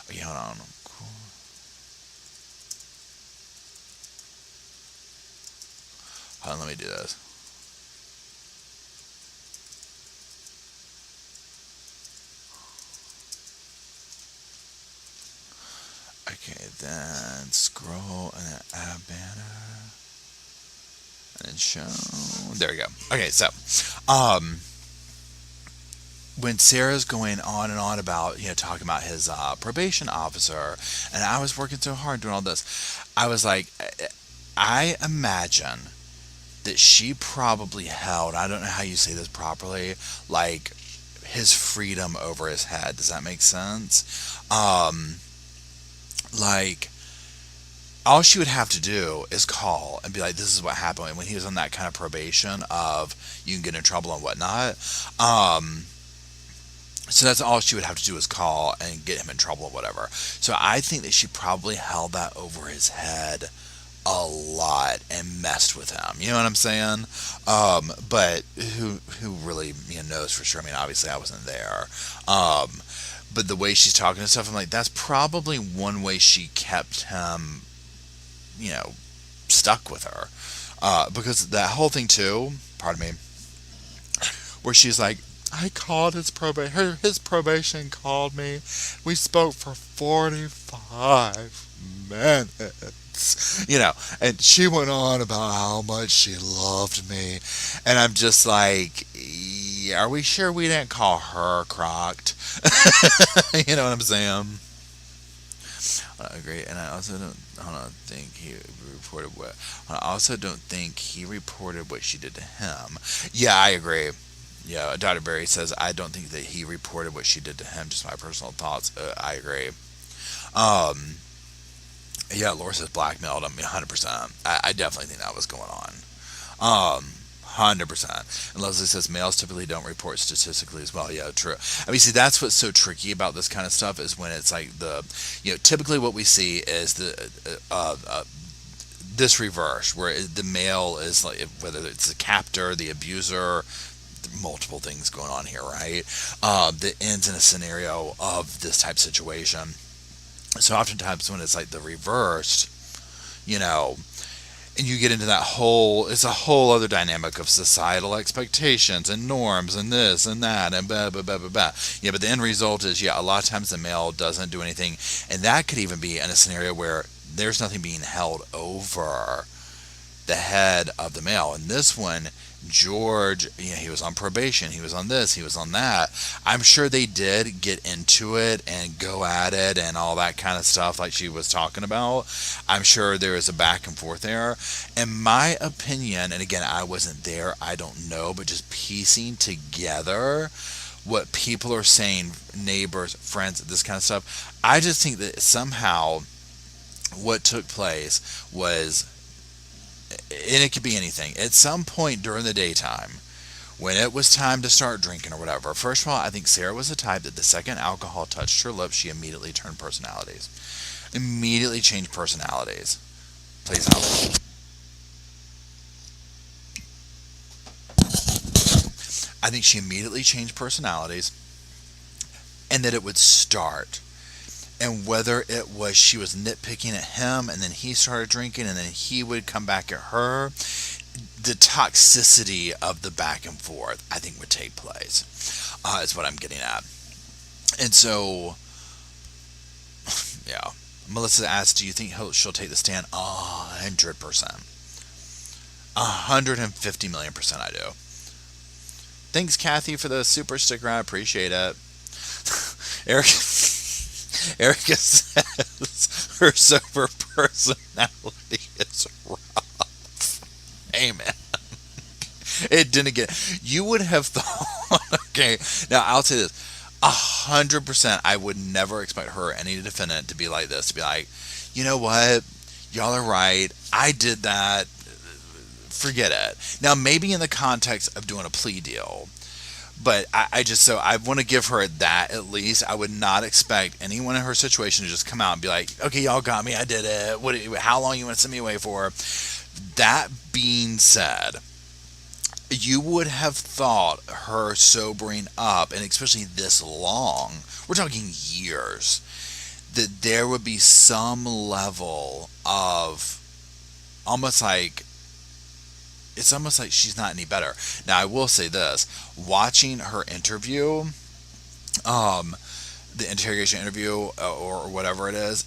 Okay, hold on. Cool. Hold on, let me do this. Okay, then scroll and then add banner. And then show. There we go. Okay, so when Sarah's going on and on about, talking about his probation officer, and I was working so hard doing all this, I was like, I imagine that she probably held, I don't know how you say this properly, like his freedom over his head. Does that make sense? Like, all she would have to do is call and be like, this is what happened. And when he was on that kind of probation of you can get in trouble and whatnot. So that's all she would have to do is call and get him in trouble or whatever. So I think that she probably held that over his head a lot and messed with him. You know what I'm saying? But who really knows for sure? I mean, obviously I wasn't there. But the way she's talking and stuff, I'm like, that's probably one way she kept him, stuck with her. Because that whole thing too, pardon me, where she's like, I called his probation. His probation called me. We spoke for 45 minutes. And she went on about how much she loved me. And I'm just like, yeah, are we sure we didn't call her crocked? You know what I'm saying? I agree, and I also don't think he reported what. I also don't think he reported what she did to him. Yeah, I agree. Yeah, Dr. Berry says I don't think that he reported what she did to him. Just my personal thoughts. I agree. Um, yeah, Laura says blackmailed him. 100%. I definitely think that was going on. 100%. And Leslie says males typically don't report statistically as well. Yeah, true. I mean, see, that's what's so tricky about this kind of stuff is when it's like typically what we see is this reverse where the male is like, whether it's the captor, the abuser, multiple things going on here, right? That ends in a scenario of this type of situation. So oftentimes when it's like the reversed, and you get into it's a whole other dynamic of societal expectations and norms and this and that and blah, blah, blah, blah, blah. Yeah, but the end result is, a lot of times the male doesn't do anything. And that could even be in a scenario where there's nothing being held over the head of the male. And this one, George, he was on probation, he was on this, he was on that. I'm sure they did get into it and go at it and all that kind of stuff like she was talking about. I'm sure there is a back and forth there. In my opinion, and again, I wasn't there, I don't know, but just piecing together what people are saying, neighbors, friends, this kind of stuff, I just think that somehow what took place was, and it could be anything, at some point during the daytime when it was time to start drinking or whatever. First of all, I think Sarah was the type that the second alcohol touched her lips, she immediately turned personalities. Immediately changed personalities. Please help. I think she immediately changed personalities and that it would start. And whether it was she was nitpicking at him and then he started drinking and then he would come back at her, the toxicity of the back and forth, I think, would take place, is what I'm getting at. And so, yeah. Melissa asks, do you think she'll take the stand? 100%. 150 million percent I do. Thanks, Kathy, for the super sticker. I appreciate it. Erica says her sober personality is rough. Amen. It didn't get. You would have thought. Okay, now I'll say this: 100%. I would never expect her or any defendant to be like this. To be like, you know what? Y'all are right. I did that. Forget it. Now, maybe in the context of doing a plea deal. But I want to give her that at least. I would not expect anyone in her situation to just come out and be like, okay, y'all got me, I did it. How long you want to send me away for? That being said, you would have thought her sobering up, and especially this long, we're talking years, that there would be some level of it's almost like she's not any better. Now, I will say this. Watching her interview, the interrogation interview or whatever it is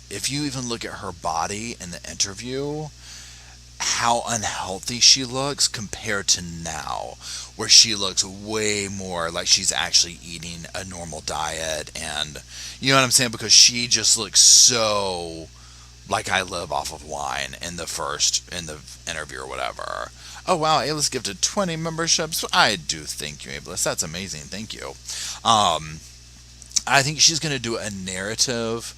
if you even look at her body in the interview, how unhealthy she looks compared to now, where she looks way more like she's actually eating a normal diet. And you know what I'm saying? Because she just looks so like I live off of wine in the interview or whatever. Oh wow, A-List gifted 20 memberships. I do thank you, A-List. That's amazing. Thank you. I think she's going to do a narrative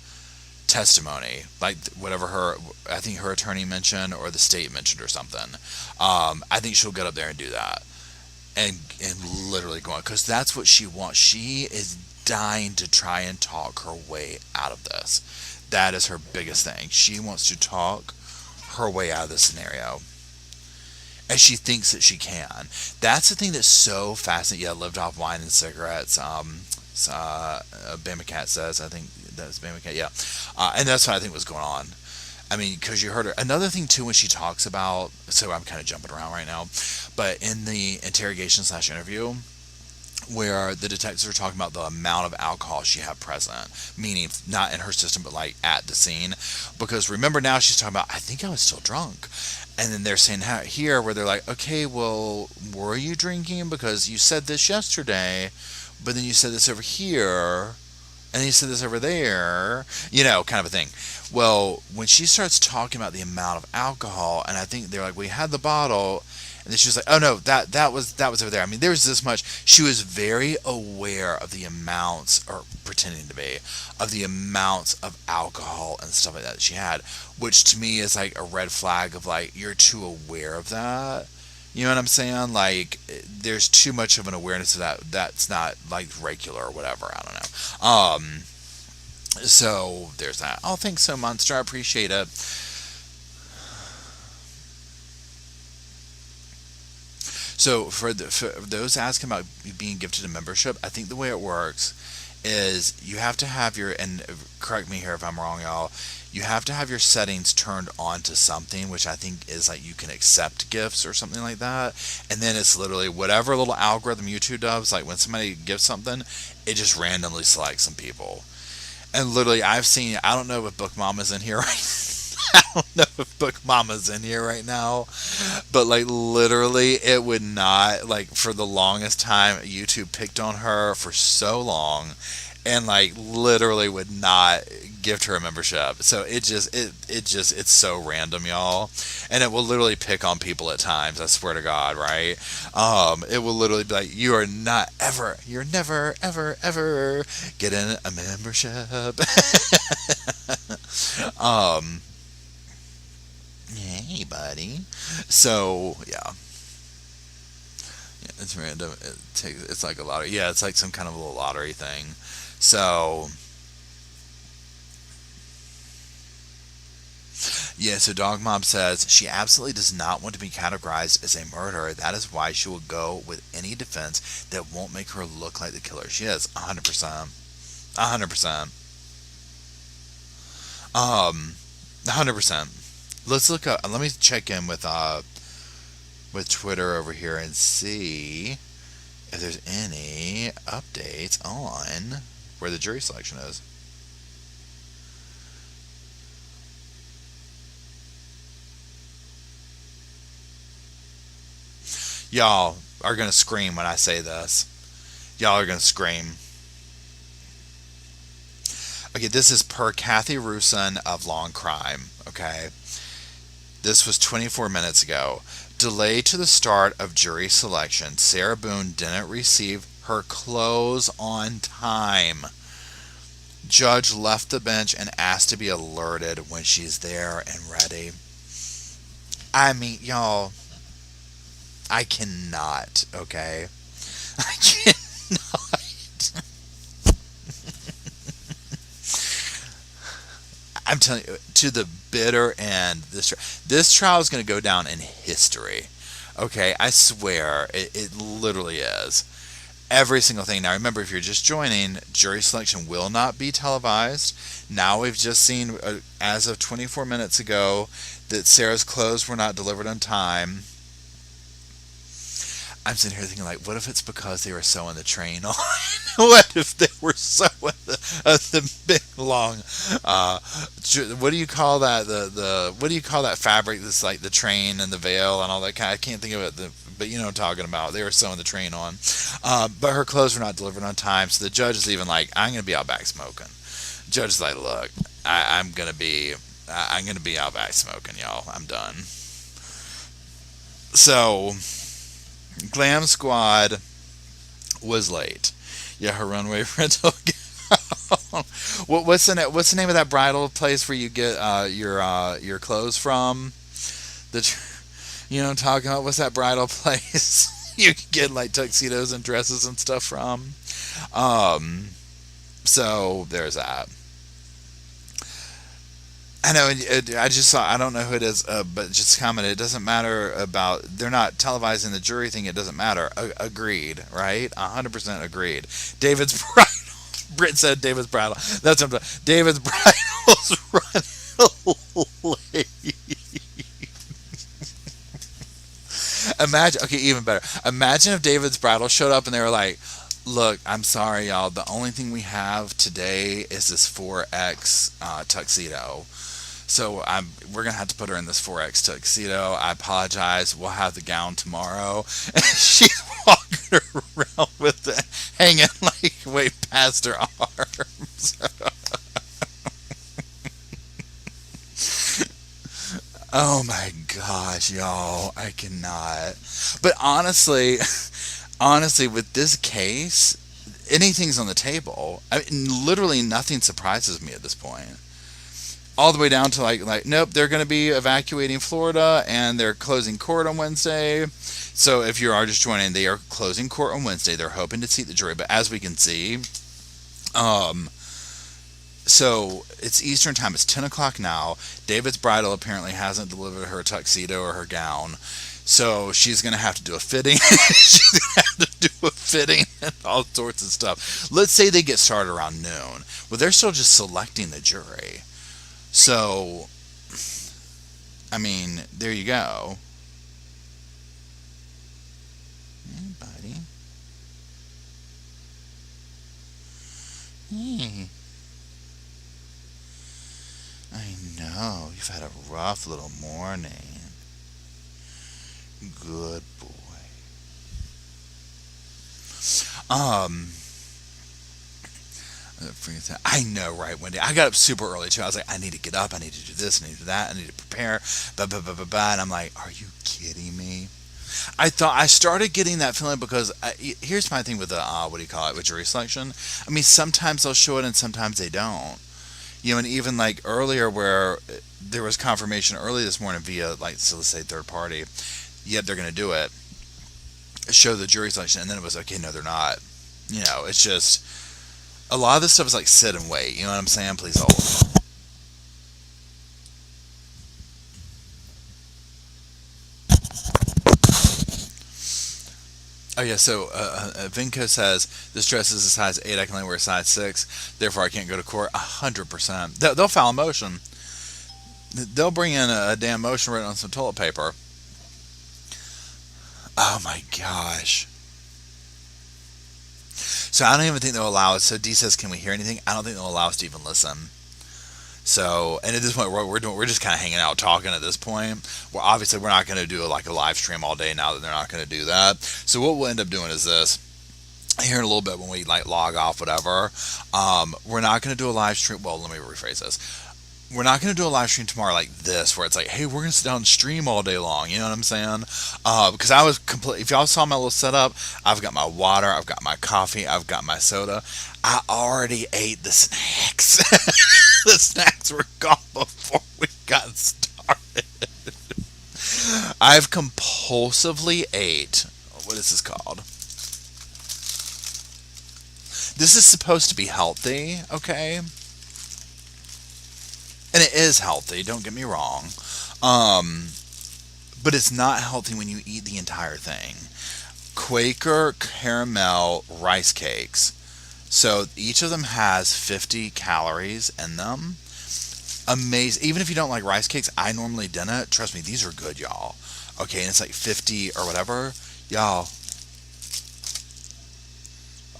testimony, like whatever I think her attorney mentioned or the state mentioned or something. I think she'll get up there and do that. And literally go on, because that's what she wants. She is dying to try and talk her way out of this. That is her biggest thing. She wants to talk her way out of this scenario. And she thinks that she can. That's the thing that's so fascinating. Yeah, lived off wine and cigarettes. Bama Cat says, I think that's Bama Cat, yeah. And that's what I think was going on. I mean, because you heard her. Another thing too, when she talks about, so I'm kind of jumping around right now, but in the interrogation/interview, where the detectives are talking about the amount of alcohol she had present, meaning not in her system, but like at the scene. Because remember now she's talking about, I think I was still drunk. And then they're saying here where they're like, okay, well, were you drinking? Because you said this yesterday, but then you said this over here, and then you said this over there, kind of a thing. Well, when she starts talking about the amount of alcohol, and I think they're like, we had the bottle, and then she was like, oh no, that was over there. I mean, there was this much. She was very aware of the amounts, or pretending to be, of the amounts of alcohol and stuff like that she had, which to me is like a red flag of like, you're too aware of that. You know what I'm saying? Like, there's too much of an awareness of that. That's not like regular or whatever. I don't know. So there's that. Oh, thanks so, Monster. I appreciate it. So for those asking about being gifted a membership, I think the way it works is you have to have and correct me here if I'm wrong, y'all, you have to have your settings turned on to something, which I think is like you can accept gifts or something like that. And then it's literally whatever little algorithm YouTube does, like when somebody gives something, it just randomly selects some people. And literally I've seen, I don't know if Book Mama's in here right I don't know if Book Mama's in here right now, but like literally it would not, like for the longest time YouTube picked on her for so long and like literally would not gift her a membership. So it's so random, y'all. And it will literally pick on people at times, I swear to God, right? It will literally be like, you're never ever getting a membership. Hey, buddy. So, yeah. It's random. It's like a lottery. Yeah, it's like some kind of a little lottery thing. So, yeah, so Dog Mom says she absolutely does not want to be categorized as a murderer. That is why she will go with any defense that won't make her look like the killer. She is 100%. 100%. 100%. Let's look up. Let me check in with Twitter over here and see if there's any updates on where the jury selection is. Y'all are gonna scream when I say this. Y'all are gonna scream. Okay, this is per Kathy Rusin of Long Crime. Okay. This was 24 minutes ago. Delay to the start of jury selection. Sarah Boone didn't receive her clothes on time. Judge left the bench and asked to be alerted when she's there and ready. I mean, y'all, I cannot, okay? I cannot. I'm telling you, to the bitter end, this trial is going to go down in history. Okay, I swear, it literally is. Every single thing. Now, remember, if you're just joining, jury selection will not be televised. Now we've just seen, as of 24 minutes ago, that Sarah's clothes were not delivered on time. I'm sitting here thinking, like, what if it's because they were sewing the train on? What if they were sewing the big long, what do you call that? What do you call that fabric that's like the train and the veil and all that kind? I can't think of it, but you know what I'm talking about. They were sewing the train on. But her clothes were not delivered on time, so the judge is even like, I'm going to be out back smoking. The judge is like, look, I'm going to be out back smoking, y'all. I'm done. So, Glam Squad was late. Yeah, her runway rental. What's the name of that bridal place where you get your clothes from? You know what I'm talking about? What's that bridal place you can get like tuxedos and dresses and stuff from? So there's that. I know. I just saw. I don't know who it is, but just commented. It doesn't matter about. They're not televising the jury thing. It doesn't matter. Agreed, right? 100% agreed. David's bridal. Britt said David's bridal. That's what I'm. David's bridal's running Imagine, okay, even better. Imagine if David's Bridal showed up and they were like, "Look, I'm sorry, y'all. The only thing we have today is this 4X tuxedo. So we're gonna have to put her in this 4X tuxedo. I apologize. We'll have the gown tomorrow." And she's walking around with it hanging like way past her arms. Oh my gosh, y'all, I cannot. But honestly, honestly, with this case, anything's on the table. I mean, literally nothing surprises me at this point. All the way down to like nope, they're going to be evacuating Florida and they're closing court on Wednesday. So if you are just joining, they are closing court on Wednesday. They're hoping to seat the jury, but as we can see, so it's Eastern time. It's 10 o'clock now. David's Bridal apparently hasn't delivered her tuxedo or her gown. So she's going to have to do a fitting. She's going to have to do a fitting and all sorts of stuff. Let's say they get started around noon. Well, they're still just selecting the jury. So, I mean, there you go. Hey, buddy. Hey. I know, you've had a rough little morning. Good boy. I know, right, Wendy? I got up super early too. I was like, I need to get up. I need to do this. I need to do that. I need to prepare. Blah, blah, blah, blah, blah. And I'm like, are you kidding me? I started getting that feeling because here's my thing with the what do you call it, with jury selection. I mean, sometimes they'll show it and sometimes they don't. You know, and even like earlier where there was confirmation early this morning via like, so let's say third party, yep, they're going to do it, show the jury selection, and then it was okay, no, they're not. You know, it's just a lot of this stuff is like sit and wait. You know what I'm saying? Please hold. Oh yeah, so Vinco says this dress is a size 8. I can only wear a size 6. Therefore, I can't go to court. 100%. They'll file a motion. They'll bring in a damn motion written on some toilet paper. Oh my gosh. So I don't even think they'll allow us. So D says, "Can we hear anything?" I don't think they'll allow us to even listen. So, and at this point, we're just kind of hanging out, talking. At this point, well, obviously we're not going to do like a live stream all day now that they're not going to do that. So what we'll end up doing is this. Here in a little bit when we like log off, whatever. We're not going to do a live stream. Well, let me rephrase this. We're not going to do a live stream tomorrow like this, where it's like, hey, we're going to sit down and stream all day long. You know what I'm saying? Because I was complete. If y'all saw my little setup, I've got my water, I've got my coffee, I've got my soda. I already ate the snacks. The snacks were gone before we got started. I've compulsively ate. What is this called? This is supposed to be healthy, okay? And it is healthy, don't get me wrong. But it's not healthy when you eat the entire thing. Quaker caramel rice cakes. So each of them has 50 calories in them. Amazing. Even if you don't like rice cakes, I normally didn't. Trust me, these are good, y'all. Okay, and it's like 50 or whatever. Y'all.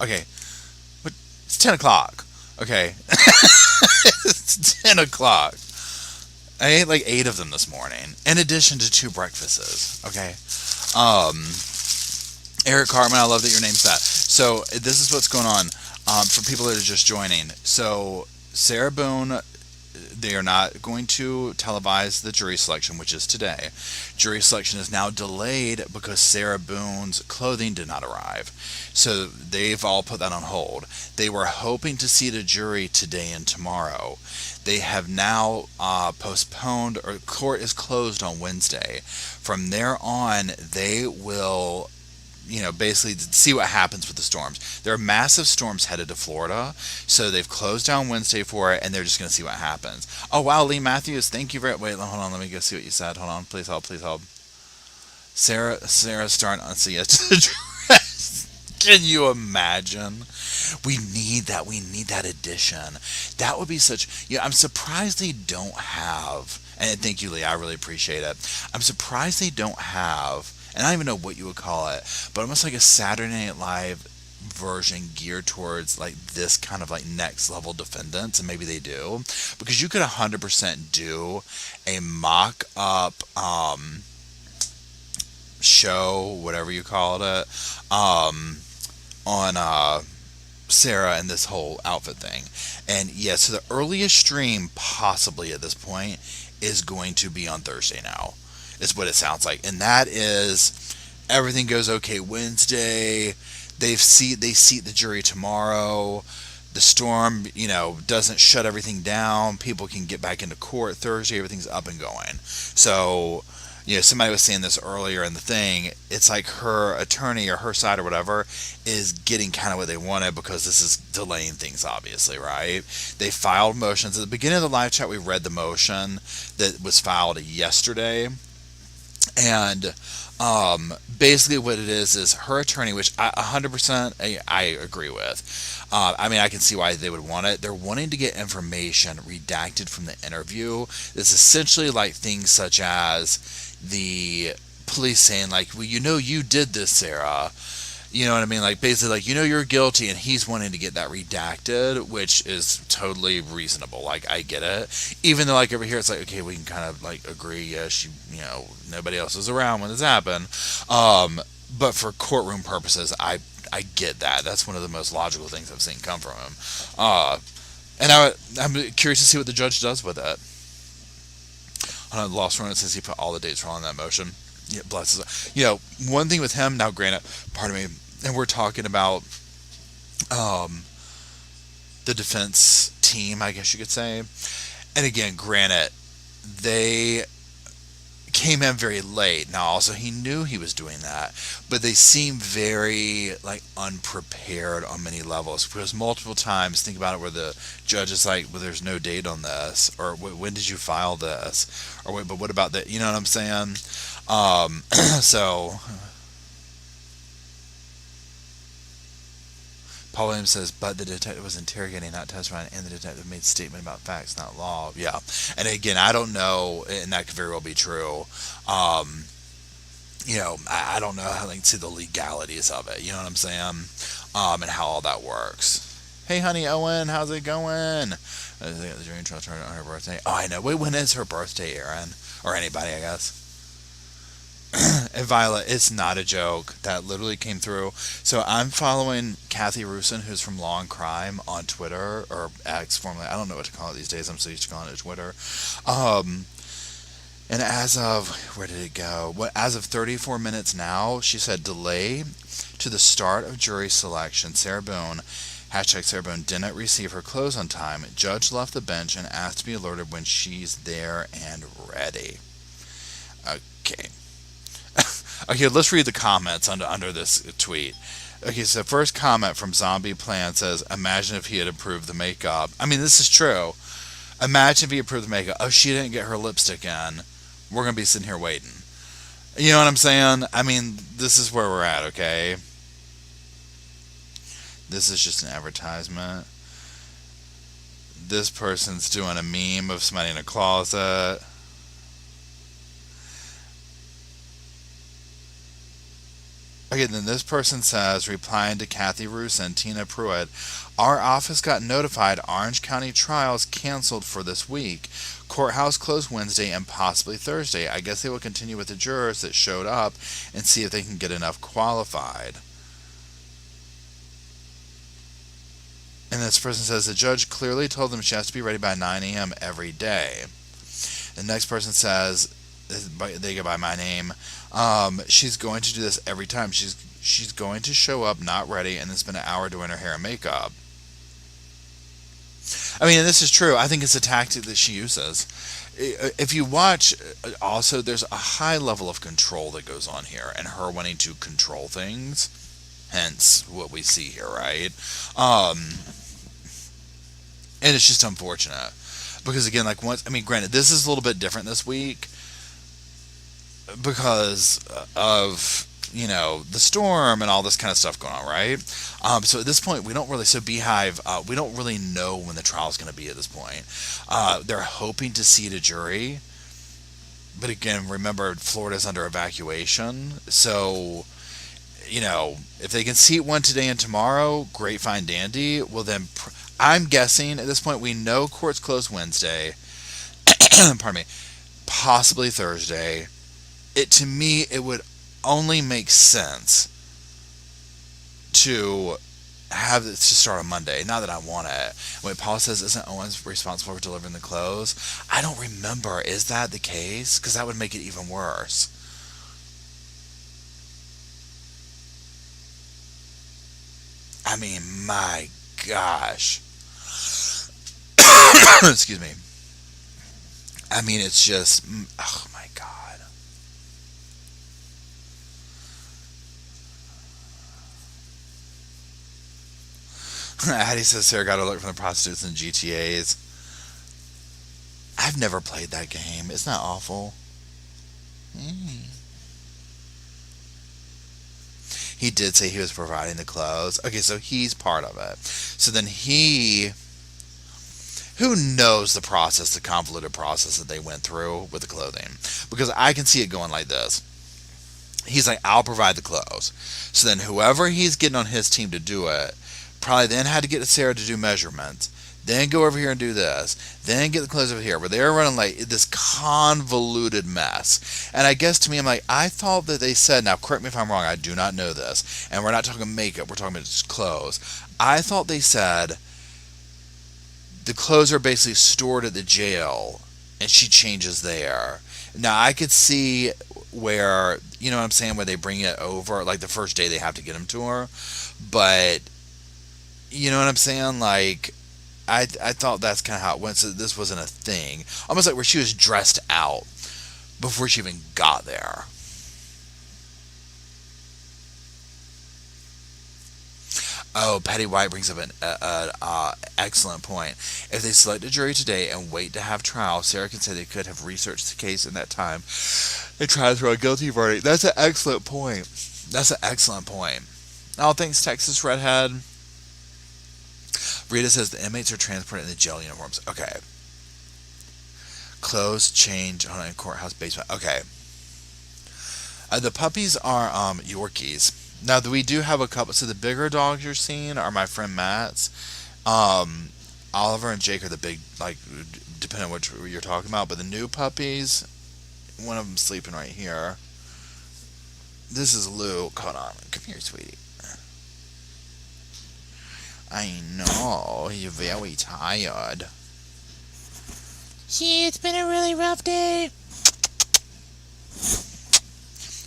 Okay. But it's 10 o'clock. Okay. It's 10 o'clock. I ate like 8 of them this morning, in addition to 2 breakfasts. Okay. Eric Cartman, I love that your name's that. So this is what's going on for people that are just joining. So Sarah Boone, they are not going to televise the jury selection, which is today. Jury selection is now delayed because Sarah Boone's clothing did not arrive. So they've all put that on hold. They were hoping to see the jury today and tomorrow. They have now postponed, or court is closed on Wednesday. From there on, they will, basically see what happens with the storms. There are massive storms headed to Florida, so they've closed down Wednesday for it, and they're just going to see what happens. Oh, wow, Lee Matthews, thank you very much. Wait, hold on, let me go see what you said. Hold on, please hold, please hold. Sarah's starting to see it. Can you imagine? We need that. We need that addition. That would be such. I'm surprised they don't have. And thank you, Lee. I really appreciate it. I'm surprised they don't have. And I don't even know what you would call it, but almost like a Saturday Night Live version geared towards like this kind of like next level defendants, and maybe they do, because you could 100% do a mock up show, whatever you called it, on Sarah and this whole outfit thing. And yeah, so the earliest stream possibly at this point is going to be on Thursday now, is what it sounds like. And that is everything goes okay Wednesday. They seat the jury tomorrow. The storm, doesn't shut everything down. People can get back into court Thursday. Everything's up and going. So, somebody was saying this earlier in the thing. It's like her attorney or her side or whatever is getting kind of what they wanted, because this is delaying things, obviously, right? They filed motions. At the beginning of the live chat, we read the motion that was filed yesterday. And basically what it is her attorney, which I 100% I agree with. I can see why they would want it. They're wanting to get information redacted from the interview. It's essentially like things such as the police saying like, well, you did this, Sarah. You know what I mean? Like, basically, like, you're guilty, and he's wanting to get that redacted, which is totally reasonable. Like, I get it. Even though, like, over here, it's like, okay, we can kind of, like, agree, yes, nobody else was around when this happened. But for courtroom purposes, I get that. That's one of the most logical things I've seen come from him. And I'm curious to see what the judge does with it. I lost one since he put all the dates wrong on that motion. Yeah, bless his. One thing with him, now granted, pardon me, and we're talking about the defense team, I guess you could say. And again, granted, they came in very late. Now, also, he knew he was doing that, but they seem very, like, unprepared on many levels. Because multiple times, think about it, where the judge is like, well, there's no date on this, or when did you file this? Or wait, but what about that? You know what I'm saying? So Paul Williams says, but the detective was interrogating, not testifying, and the detective made statement about facts, not law. Yeah. And again, I don't know, and that could very well be true. I don't know how they can see the legalities of it. You know what I'm saying? And how all that works. Hey, honey, Owen, how's it going? The jury trial started on her birthday. Oh, I know. Wait, when is her birthday, Aaron? Or anybody, I guess. And Violet, it's not a joke. That literally came through. So I'm following Kathy Rusin, who's from Law and Crime, on Twitter, or X formerly. I don't know what to call it these days. I'm so used to calling it Twitter. And as of, where did it go? As of 34 minutes now, she said delay to the start of jury selection. Sarah Boone, hashtag Sarah Boone, didn't receive her clothes on time. Judge left the bench and asked to be alerted when she's there and ready. Okay. Okay, let's read the comments under this tweet. Okay, so first comment from Zombie Plan says, imagine if he had approved the makeup. I mean, this is true. Imagine if he approved the makeup. Oh, she didn't get her lipstick in. We're going to be sitting here waiting. You know what I'm saying? I mean, this is where we're at, okay? This is just an advertisement. This person's doing a meme of somebody in a closet. Okay, then this person says, replying to Kathy Rusin, Tina Pruitt, our office got notified Orange County trials canceled for this week. Courthouse closed Wednesday and possibly Thursday. I guess they will continue with the jurors that showed up and see if they can get enough qualified. And this person says, the judge clearly told them she has to be ready by 9 a.m. every day. The next person says, they go by my name, she's going to do this every time. She's going to show up not ready and then spend an hour doing her hair and makeup. I mean, and this is true. I think it's a tactic that she uses. If you watch, also, there's a high level of control that goes on here, and her wanting to control things, hence what we see here, right? And it's just unfortunate. Because, again, like, granted, this is a little bit different this week because of the storm and all this kind of stuff going on, right? So at this point, we don't really, so Beehive, we don't really know when the trial is going to be at this point. They're hoping to seat a jury. But again, remember, Florida's under evacuation. So, if they can seat one today and tomorrow, great, fine, dandy. Well, then, I'm guessing at this point, we know court's closed Wednesday. Pardon me. Possibly Thursday. To me, it would only make sense to have it to start on Monday. Not that I want it. When Paul says, isn't Owens responsible for delivering the clothes? I don't remember. Is that the case? Because that would make it even worse. I mean, my gosh. Excuse me. I mean, it's just, oh my God. Addie says Sarah got alert from the prostitutes and GTAs. I've never played that game. It's not awful. He did say he was providing the clothes. Okay, so he's part of it. So then who knows the process, the convoluted process that they went through with the clothing? Because I can see it going like this. He's like, I'll provide the clothes. So then whoever he's getting on his team to do it, probably then had to get Sarah to do measurements, then go over here and do this, then get the clothes over here. But they're running like this convoluted mess. And I guess to me, I'm like, I thought that they said, now correct me if I'm wrong, I do not know this, and we're not talking makeup, we're talking about just clothes. I thought they said the clothes are basically stored at the jail, and she changes there. Now, I could see where, you know what I'm saying, where they bring it over, like the first day they have to get them to her. But, you know what I'm saying? Like, I thought that's kind of how it went. So this wasn't a thing. Almost like where she was dressed out before she even got there. Oh, Patty White brings up an excellent point. If they select a jury today and wait to have trial, Sarah can say they could have researched the case in that time and try to throw a guilty verdict. That's an excellent point. That's an excellent point. Oh, thanks, Texas Redhead. Rita says the inmates are transported in the jail uniforms. Okay. Clothes change on a courthouse basement. Okay. The puppies are Yorkies. Now, we do have a couple. So the bigger dogs you're seeing are my friend Matt's. Oliver and Jake are the big, like, depending on which you're talking about. But the new puppies, one of them's sleeping right here. This is Luke. Hold on. Come here, sweetie. I know. You're very tired. See, it's been a really rough day.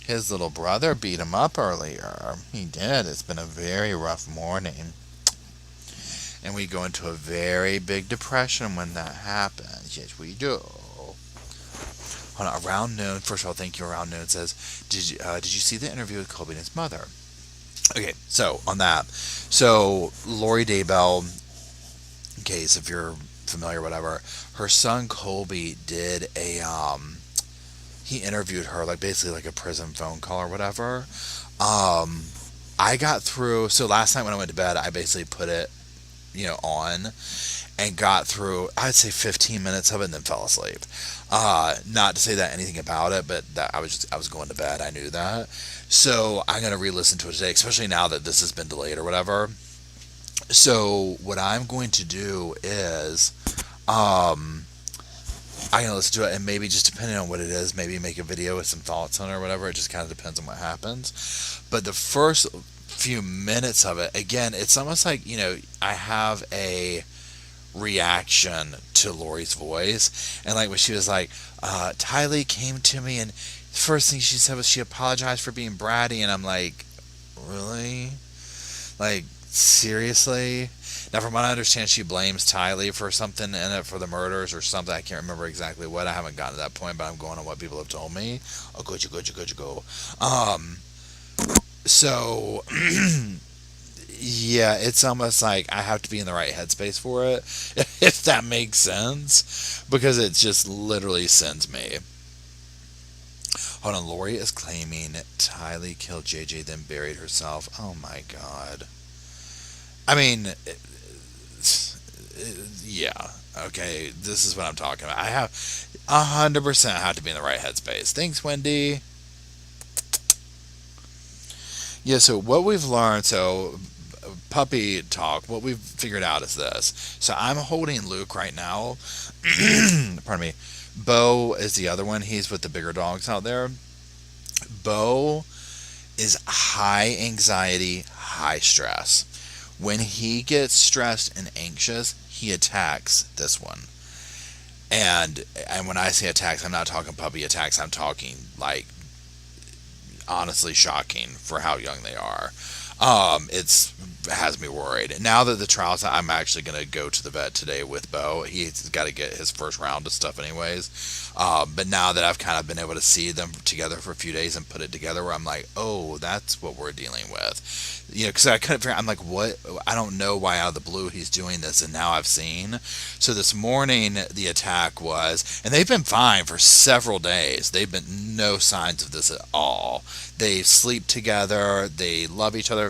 His little brother beat him up earlier. He did. It's been a very rough morning. And we go into a very big depression when that happens. Yes, we do. Hold on. Around noon. First of all, thank you. Around noon says, did you see the interview with Colby and his mother? Okay, so on that. So Lori Daybell, in case if you're familiar, whatever, her son Colby did he interviewed her, like basically like a prison phone call or whatever. I got through, so last night when I went to bed, I basically put it, on and got through, I'd say 15 minutes of it and then fell asleep. Not to say that anything about it, but that I was going to bed. I knew that. So I'm going to re-listen to it today, especially now that this has been delayed or whatever. So what I'm going to do is, I'm going to listen to it and maybe just depending on what it is, maybe make a video with some thoughts on it or whatever. It just kind of depends on what happens. But the first few minutes of it, again, it's almost like, I have a reaction to Lori's voice. And like when she was like, Tylee came to me and the first thing she said was she apologized for being bratty. And I'm like, really? Like, seriously? Now, from what I understand, she blames Tylee for something in it, for the murders or something. I can't remember exactly what. I haven't gotten to that point, but I'm going on what people have told me. Oh, good. So, yeah, it's almost like I have to be in the right headspace for it, if that makes sense, because it just literally sends me. Hold on, Lori is claiming Tylee killed JJ then buried herself. Oh my god. I mean, yeah. Okay, this is what I'm talking about. I have 100% have to be in the right headspace. Thanks, Wendy. Yeah, so what we've learned, so puppy talk, what we've figured out is this. So I'm holding Luke right now. Pardon me. Bo is the other one. He's with the bigger dogs out there. Bo is high anxiety, high stress. When he gets stressed and anxious, he attacks this one. And when I say attacks, I'm not talking puppy attacks. I'm talking like honestly shocking for how young they are. It's has me worried. Now that the trial's, I'm actually going to go to the vet today with Bo. He's got to get his first round of stuff anyways. But now that I've kind of been able to see them together for a few days and put it together, where I'm like, oh, that's what we're dealing with. Because I couldn't figure. I'm like, what? I don't know why out of the blue he's doing this, and now I've seen. So this morning the attack was, and they've been fine for several days. They've been no signs of this at all. They sleep together. They love each other.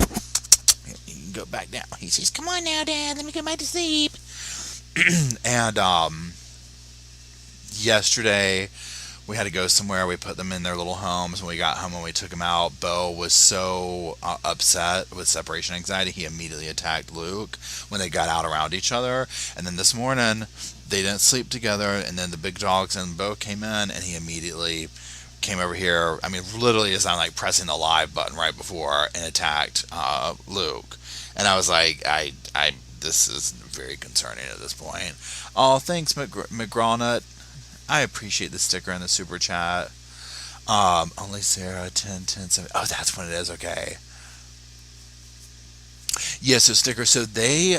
You can go back down. He says, "Come on now, Dad. Let me go back to sleep." And yesterday we had to go somewhere. We put them in their little homes. When we got home and we took them out, Bo was so upset with separation anxiety, he immediately attacked Luke when they got out around each other. And then this morning, they didn't sleep together, and then the big dogs and Bo came in, and he immediately came over here. I mean, literally, as I'm like pressing the live button right before, and attacked Luke. And I was like, this is very concerning at this point. Oh, thanks, McGrawnut. I appreciate the sticker and the super chat. Only Sarah 10. Oh, that's what it is. Okay. Yeah, so stickers. So they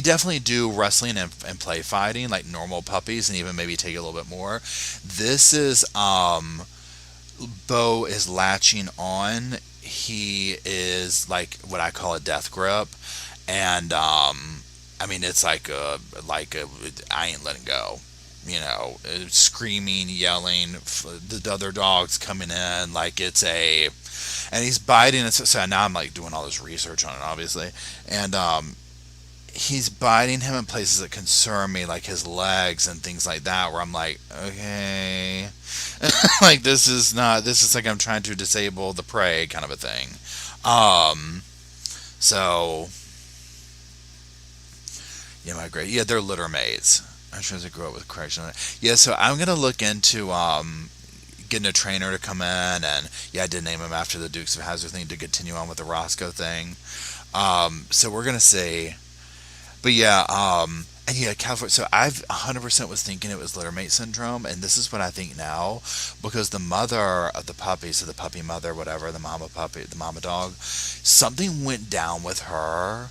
definitely do wrestling and play fighting like normal puppies, and even maybe take a little bit more. This is Bo is latching on. He is like what I call a death grip, and I mean it's like a I ain't letting go. Screaming, yelling, the other dogs coming in like it's a, and he's biting. And so now I'm like doing all this research on it, obviously, and he's biting him in places that concern me, like his legs and things like that, where I'm like, okay, like this is like I'm trying to disable the prey kind of a thing. So yeah, my great, yeah, they're litter mates. I'm trying to grow up with correction on it. Yeah, so I'm gonna look into getting a trainer to come in, and yeah, I did name him after the Dukes of Hazzard thing to continue on with the Roscoe thing. So we're gonna see, but yeah, and yeah, California. So I've 100% was thinking it was littermate syndrome, and this is what I think now, because the mother of the puppy, so the puppy mother, whatever, the mama puppy, the mama dog, something went down with her.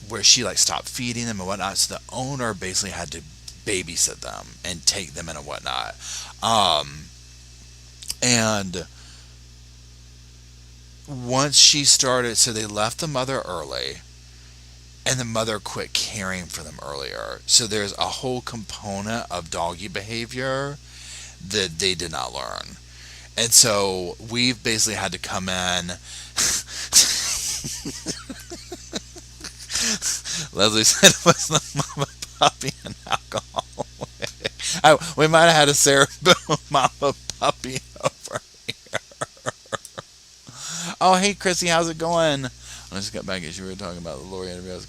Where she like stopped feeding them and whatnot, so the owner basically had to babysit them and take them in and whatnot. And once she started, so they left the mother early, and the mother quit caring for them earlier. So there's a whole component of doggy behavior that they did not learn. And so we've basically had to come in. Leslie said it was the mama puppy and alcohol. We might have had a Sarah Boone mama puppy over here. Oh, hey, Chrissy, how's it going? I just got back as you were talking about the Lori interview.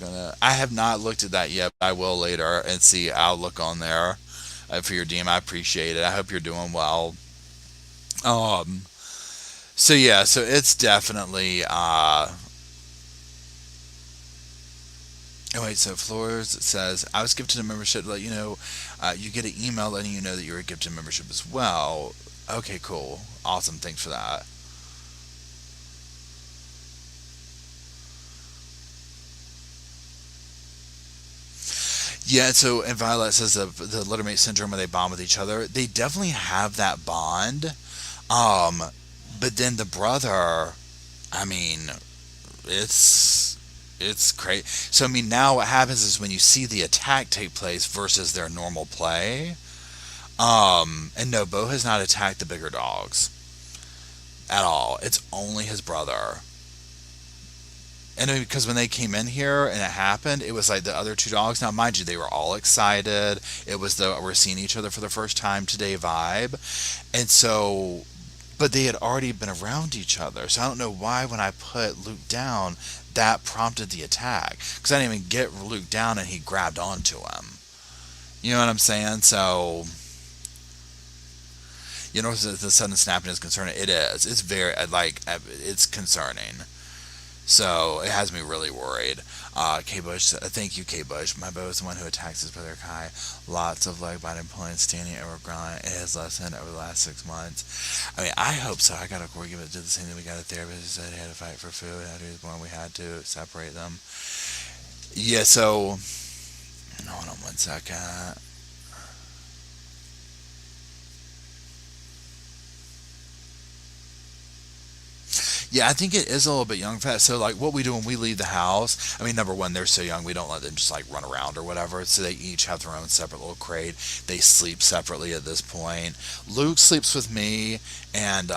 I have not looked at that yet, but I will later and see. I'll look on there for your DM. I appreciate it. I hope you're doing well. So yeah, so it's definitely oh wait, so Flores says, I was gifted a membership to let you know, you get an email letting you know that you're a gifted membership as well. Okay, cool. Awesome, thanks for that. Yeah, so, and Violet says the littermate syndrome where they bond with each other, they definitely have that bond. But then the brother, I mean, it's great. So I mean, now what happens is when you see the attack take place versus their normal play, And no, Bo has not attacked the bigger dogs at all. It's only his brother. And because when they came in here and it happened, it was like the other two dogs. Now, mind you, they were all excited. It was the we're seeing each other for the first time today vibe. And so, but they had already been around each other. So I don't know why when I put Luke down, that prompted the attack. Because I didn't even get Luke down and he grabbed onto him. You know what I'm saying? So, the sudden snapping is concerning. It is. It's very, it's concerning. So it has me really worried. K Bush, thank you, K Bush. My Bo is the one who attacks his brother Kai. Lots of leg biting, pulling, standing over ground. It has lessened over the last 6 months. I mean, I hope so. I got a corgi that did the same thing. We got a therapist who said he had to fight for food. After he was born, we had to separate them. Yeah. So, hold on 1 second. Yeah, I think it is a little bit young for that. So, like, what we do when we leave the house, I mean, number one, they're so young, we don't let them just, like, run around or whatever. So they each have their own separate little crate. They sleep separately at this point. Luke sleeps with me, and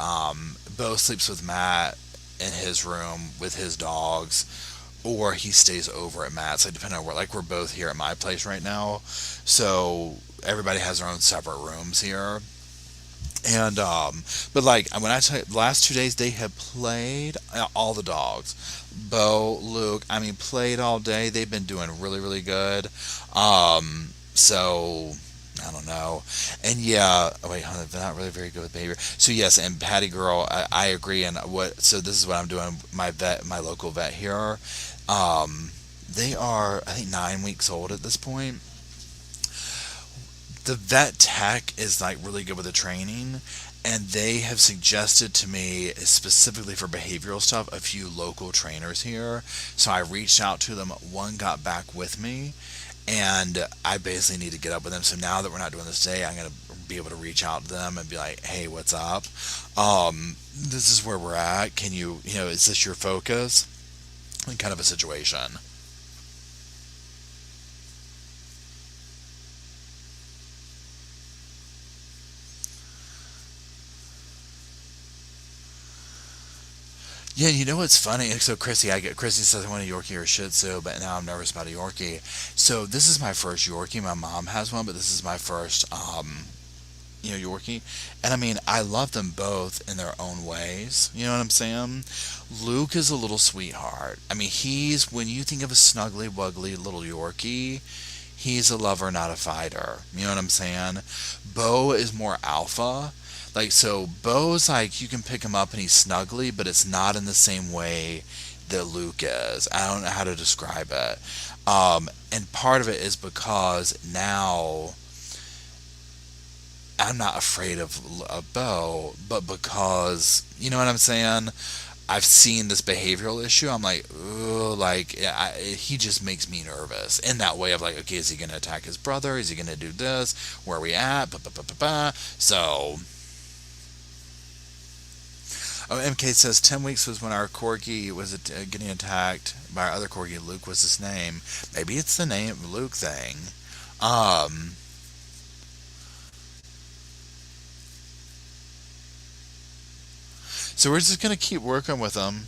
Bo sleeps with Matt in his room with his dogs, or he stays over at Matt's. Like, depending on where, like, we're both here at my place right now. So everybody has their own separate rooms here. And but like when I tell you, the last 2 days they have played all the dogs, Bo, Luke. I mean, played all day. They've been doing really, really good. So I don't know. And yeah, oh, wait, hold on, they're not really very good with behavior. So yes, and Patty Girl, I agree. And what? So this is what I'm doing. My local vet here. They are, I think, 9 weeks old at this point. The vet tech is like really good with the training, and they have suggested to me specifically for behavioral stuff a few local trainers here. So I reached out to them. One got back with me, and I basically need to get up with them. So now that we're not doing this today, I'm going to be able to reach out to them and be like, hey, what's up? This is where we're at. Can is this your focus? And kind of a situation. Yeah, you know what's funny? So Chrissy says I want a Yorkie or a Shih Tzu, but now I'm nervous about a Yorkie. So this is my first Yorkie. My mom has one, but this is my first Yorkie. And I mean, I love them both in their own ways. You know what I'm saying? Luke is a little sweetheart. I mean, he's when you think of a snuggly, wuggly little Yorkie, he's a lover, not a fighter. You know what I'm saying? Bo is more alpha. Like, so Bo's like, you can pick him up and he's snuggly, but it's not in the same way that Luke is. I don't know how to describe it. And part of it is because now I'm not afraid of Bo, but because, you know what I'm saying? I've seen this behavioral issue. I'm like, ooh, he just makes me nervous in that way of like, okay, is he going to attack his brother? Is he going to do this? Where are we at? So, oh, MK says 10 weeks was when our corgi was getting attacked by our other corgi. Luke was his name. Maybe it's the name Luke thing. Um, so we're just gonna keep working with them,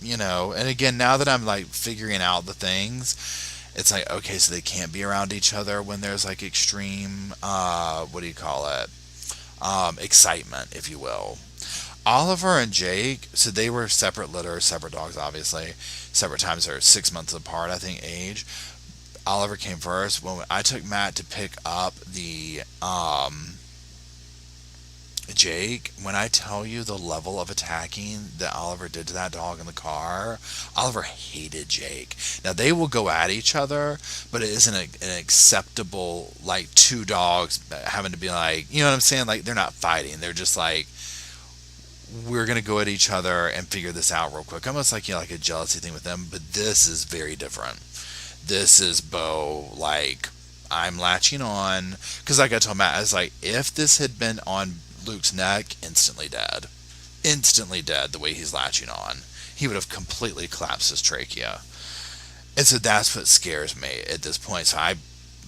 And again, now that I'm like figuring out the things, it's like okay, so they can't be around each other when there's like extreme, what do you call it? Excitement, if you will. Oliver and Jake, so they were separate litters, separate dogs, obviously, separate times. They're 6 months apart, I think, age. Oliver came first. When I took Matt to pick up the Jake, when I tell you the level of attacking that Oliver did to that dog in the car, Oliver hated Jake. Now they will go at each other, but it isn't an acceptable like two dogs having to be like, you know what I'm saying? Like they're not fighting. They're just like, we're gonna go at each other and figure this out real quick. Almost like like a jealousy thing with them, but this is very different. This is Bo like I'm latching on because like I told Matt, I was like, if this had been on Luke's neck, instantly dead. The way he's latching on, he would have completely collapsed his trachea, and so that's what scares me at this point. So I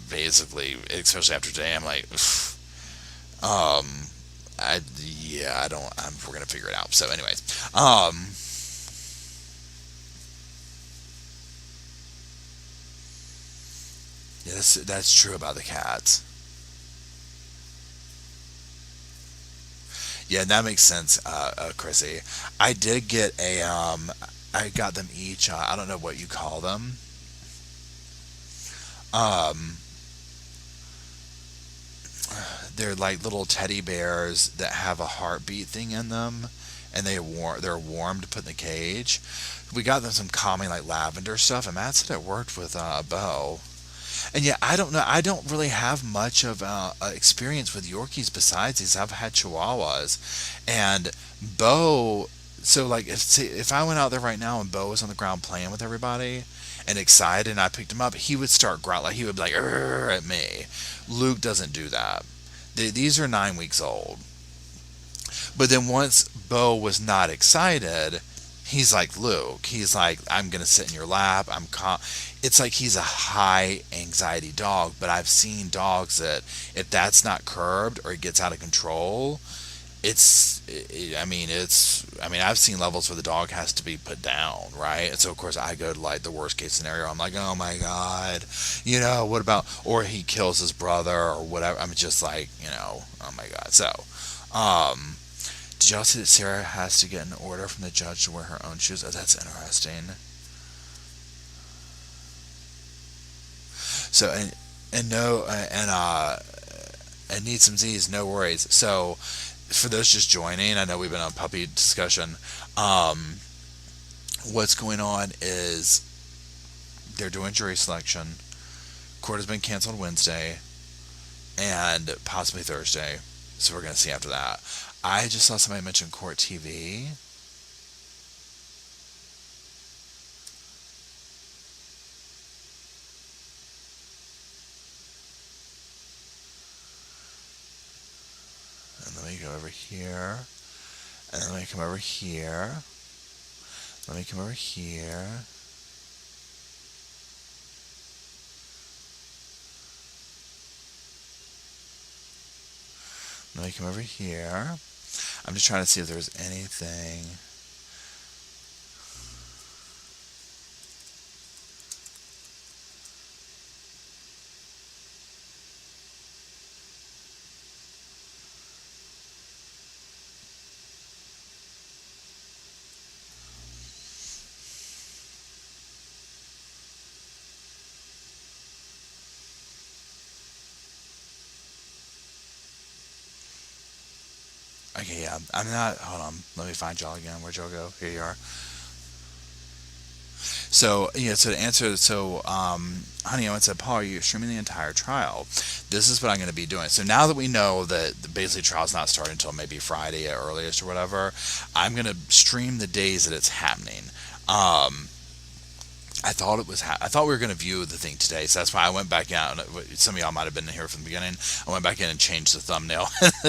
basically, especially after today, I'm like, Um, I don't. We're gonna figure it out. So, anyways, yeah, that's true about the cats. Yeah, that makes sense, Chrissy. I did get I got them each. I don't know what you call them. Um, they're like little teddy bears that have a heartbeat thing in them, and they're warm to put in the cage. We got them some calming like lavender stuff, and Matt said it worked with Bo. And yeah, I don't know. I don't really have much of experience with Yorkies besides these. I've had Chihuahuas, and Bo. So like, if I went out there right now and Bo was on the ground playing with everybody and excited, and I picked him up, he would start growling. Like he would be like "Arr" at me. Luke doesn't do that. These are 9 weeks old. But then once Bo was not excited, he's like Luke. He's like, I'm gonna sit in your lap. It's like he's a high anxiety dog. But I've seen dogs that if that's not curbed or it gets out of control, I mean, I've seen levels where the dog has to be put down, right? And so of course I go to like the worst case scenario. I'm like, oh my god, what about, or he kills his brother or whatever. I'm just like, oh my god. So, did y'all see that Sarah has to get an order from the judge to wear her own shoes? Oh, that's interesting. So and no and need some Z's, no worries. So for those just joining, I know we've been on puppy discussion. Um, what's going on is they're doing jury selection. Court has been canceled Wednesday and possibly Thursday, so we're gonna see after that. I just saw somebody mention court TV. And let me go over here. And then let me come over here. Let me come over here. Let me come over here. I'm just trying to see if there's anything. Okay, yeah, I'm not. Hold on. Let me find y'all again. Where'd y'all go? Here you are. So, yeah, so to answer, honey, I said, Paul, are you streaming the entire trial? This is what I'm going to be doing. So now that we know that the basically trial's not starting until maybe Friday at earliest or whatever, I'm going to stream the days that it's happening. Um, I thought we were going to view the thing today, so that's why I went back out. Some of y'all might have been here from the beginning. I went back in and changed the thumbnail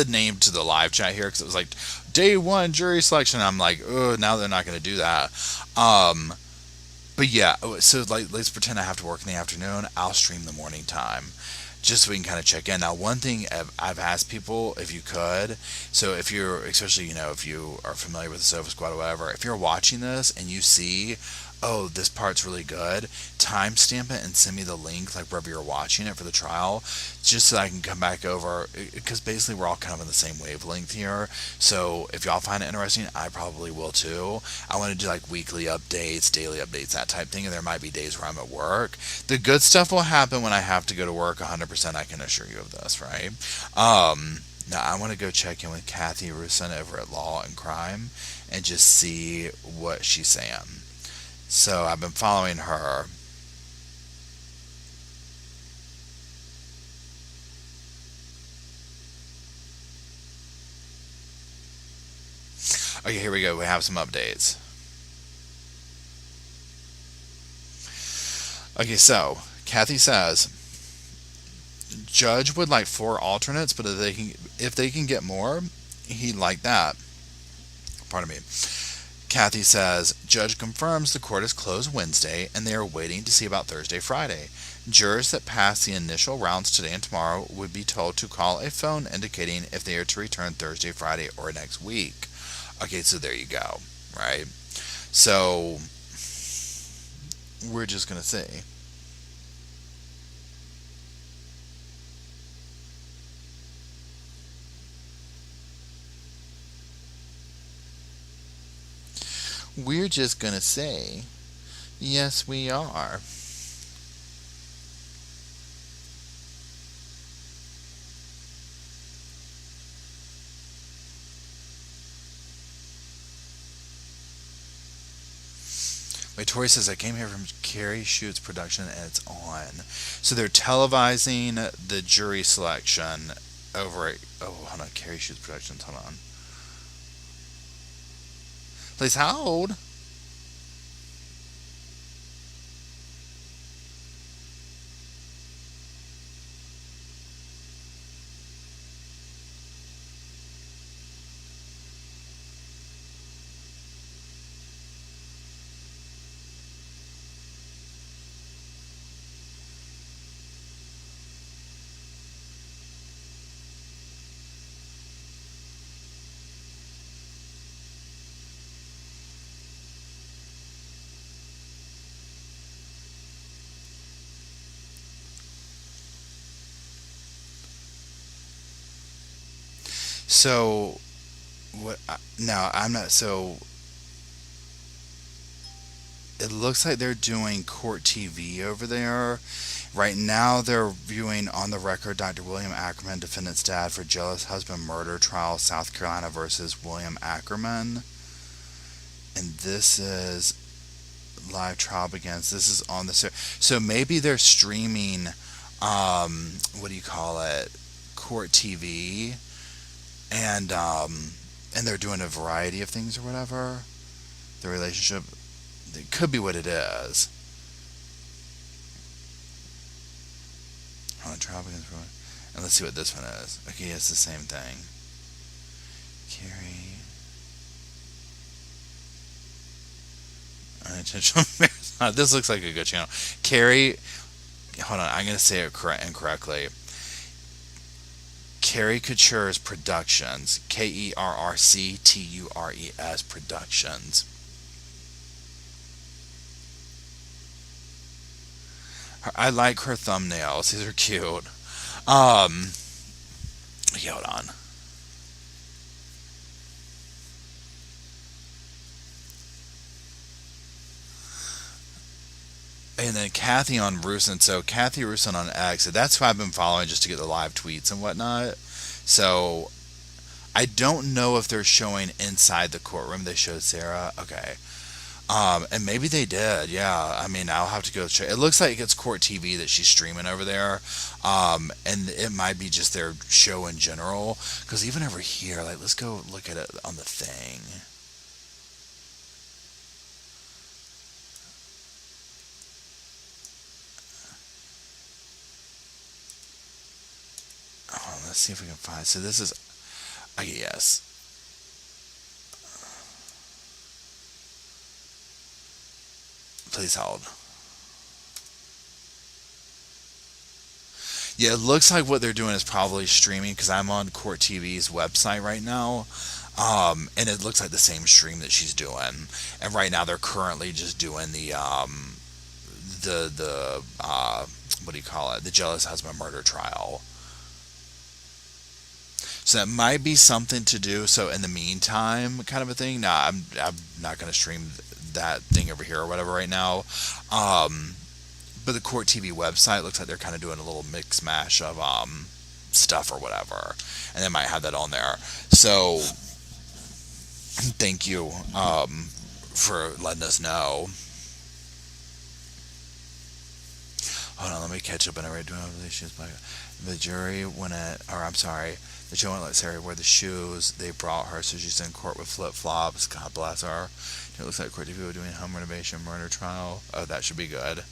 name to the live chat here because it was like day one jury selection. I'm like, oh, now they're not going to do that. But yeah, so like let's pretend I have to work in the afternoon. I'll stream the morning time, just so we can kind of check in. Now, one thing I've asked people if you could, so if you're, especially if you are familiar with the Sofa Squad or whatever, if you're watching this and you see, oh, this part's really good, timestamp it and send me the link, like wherever you're watching it for the trial, just so I can come back over, because basically we're all kind of on the same wavelength here. So if y'all find it interesting, I probably will too. I want to do like weekly updates, daily updates, that type thing, and there might be days where I'm at work. The good stuff will happen when I have to go to work 100%, I can assure you of this, right? Now I want to go check in with Kathy Rusin over at Law and Crime and just see what she's saying. So I've been following her. Okay, here we go. We have some updates. Okay, so Kathy says Judge would like 4 alternates, but if they can get more, he'd like that. Pardon me. Kathy says Judge confirms the court is closed Wednesday and they are waiting to see about Thursday, Friday. Jurors that pass the initial rounds today and tomorrow would be told to call a phone indicating if they are to return Thursday, Friday, or next week. Okay, so there you go, right? So we're just going to see. We're just going to say, yes, we are. Wait, Tori says, I came here from Carrie Shoots production and it's on. So they're televising the jury selection over at, oh, hold on, Carrie Shoots Productions, hold on. Please hold. So, what? Now, I'm not, so it looks like they're doing court TV over there. Right now, they're viewing on the record Dr. William Ackerman, defendant's dad for jealous husband murder trial, South Carolina versus William Ackerman. And this is live trial begins. This is on the so maybe they're streaming. What do you call it? Court TV, and they're doing a variety of things or whatever. The relationship, it could be what it is. On trial begins, and let's see what this one is. Okay, it's the same thing. Carrie, unintentional marriage. This looks like a good channel. Carrie, hold on, I'm gonna say it incorrectly. Caricatures Productions, KERRCTURES Productions. I like her thumbnails; these are cute. Okay, hold on. And then Kathy on Rusin. So Kathy Rusin on X. So that's who I've been following just to get the live tweets and whatnot. So I don't know if they're showing inside the courtroom. They showed Sarah. Okay. And maybe they did. Yeah. I mean, I'll have to go check. It looks like it's court TV that she's streaming over there. And it might be just their show in general. Because even over here, like, let's go look at it on the thing. Oh, let's see if we can find. So this is, yes. Please hold. Yeah, it looks like what they're doing is probably streaming because I'm on Court TV's website right now. And it looks like the same stream that she's doing. And right now they're currently just doing the what do you call it? The jealous husband murder trial. So that might be something to do. So in the meantime, kind of a thing. Nah, I'm not gonna stream that thing over here or whatever right now. But the Court TV website looks like they're kind of doing a little mix mash of stuff or whatever, and they might have that on there. So thank you for letting us know. Hold on, let me catch up on every doing over these shoes. The jury went at, or I'm sorry, the jury won't let Sarah wear the shoes they brought her, so she's in court with flip flops. God bless her. It looks like Court TV were doing home renovation murder trial. Oh, that should be good.